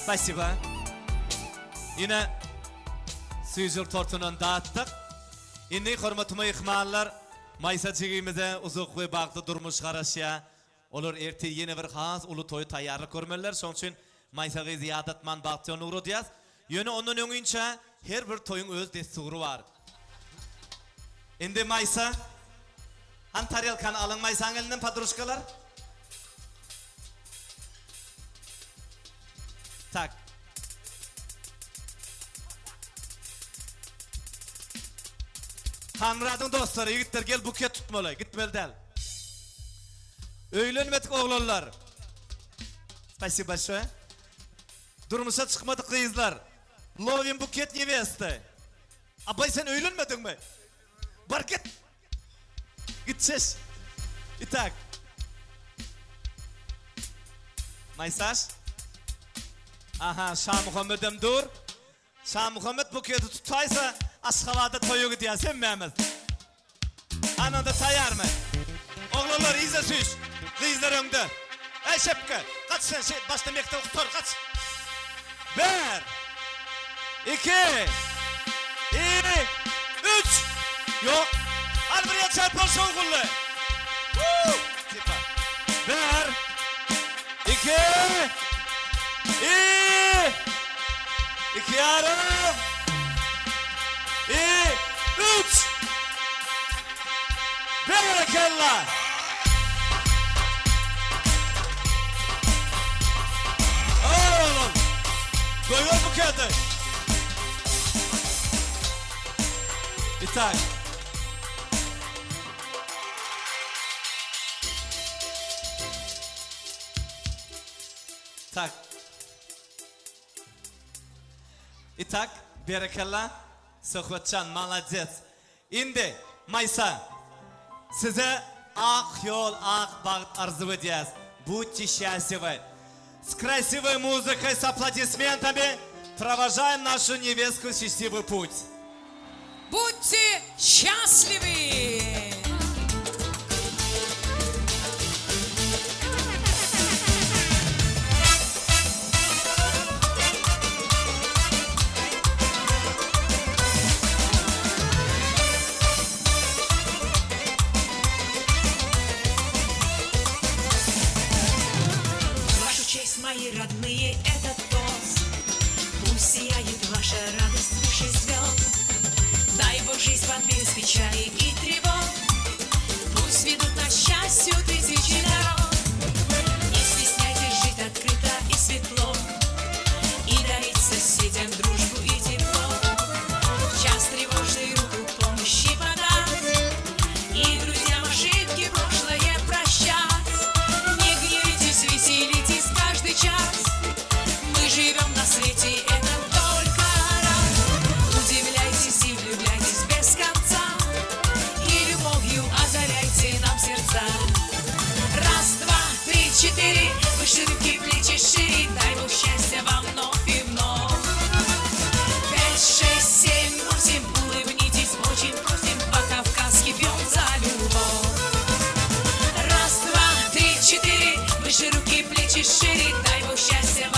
[SPEAKER 2] Спасибо. Yine Suycuk Tortun'un dağıttık. Yine hürmetime ihmallar, Maysa çiğimize uzak ve bağlı durmuş karışya. Olur erti yeni bir has ulu toyu tayarlı görmeler. Son için Maysa'yı ziyadatman bağıtyon uğru diyaz. Yine onun önünce her bir toyun öz desturu var. Şimdi Maysa, han tarelkan alın Maysa'nın elinden padruşkalar. Tak. Hanradın dostları, yigitler gel buket tutmalı, gitmeli del. Öylenmedik oğlanlar. Спасибо большое. Durmuşa çıkmadık kızlar. Lovin buket nevesta. Abay sen öylenmedin mi? Bar git. Gideceğiz. İtak. Maysaş. Aha, Şah Muhammed'im dur. Şah Muhammed buketi tutaysa Aşkabad'da toyu gidiyor, sen Mehmet. Ananda tayar mı? Oğlanlar iyice süş. Kızlar önde. Ey şepke, kaç sen şey, başta mekte okutor, kaç. Bir, iki, üç. Yok. Al buraya çarpar son kullu. Bir, iki, iki yarım. 3. Berekallah. Oğlum. Koyuyor buketi. Итак. Так. Итак, Берекелла, Сохватчан, молодец. Инде, Майса, size ак yol, ак багт арзу edeceğiz. Будьте счастливы. С красивой музыкой, с аплодисментами провожаем нашу невестку в счастливый путь.
[SPEAKER 16] Будьте счастливы!
[SPEAKER 1] Вашу честь, мои родные, этот тост. Пусть сияет ваша радость выше звезд. Дай Бог жизнь под без печали и тревог. Пусть ведут на счастью тысячи дорог. Не стесняйтесь жить открыто и светло, и дарить соседям дружбу и тепло. В час тревожный руку помощи подать, и друзьям ошибки прошлое прощать. Не гневитесь, веселитесь каждый час. Мы живем на свете, это только раз. Удивляйтесь и влюбляйтесь без конца, и любовью озаряйте нам сердца. Раз, два, три, четыре, выше руки, плечи шире, дай Бог счастья вам вновь и вновь. 5, 6, 7, 8, улыбнитесь, очень просим, по-кавказски пьем за любовь. Раз, два, три, четыре, выше руки, плечи шире, дай Бог счастья вам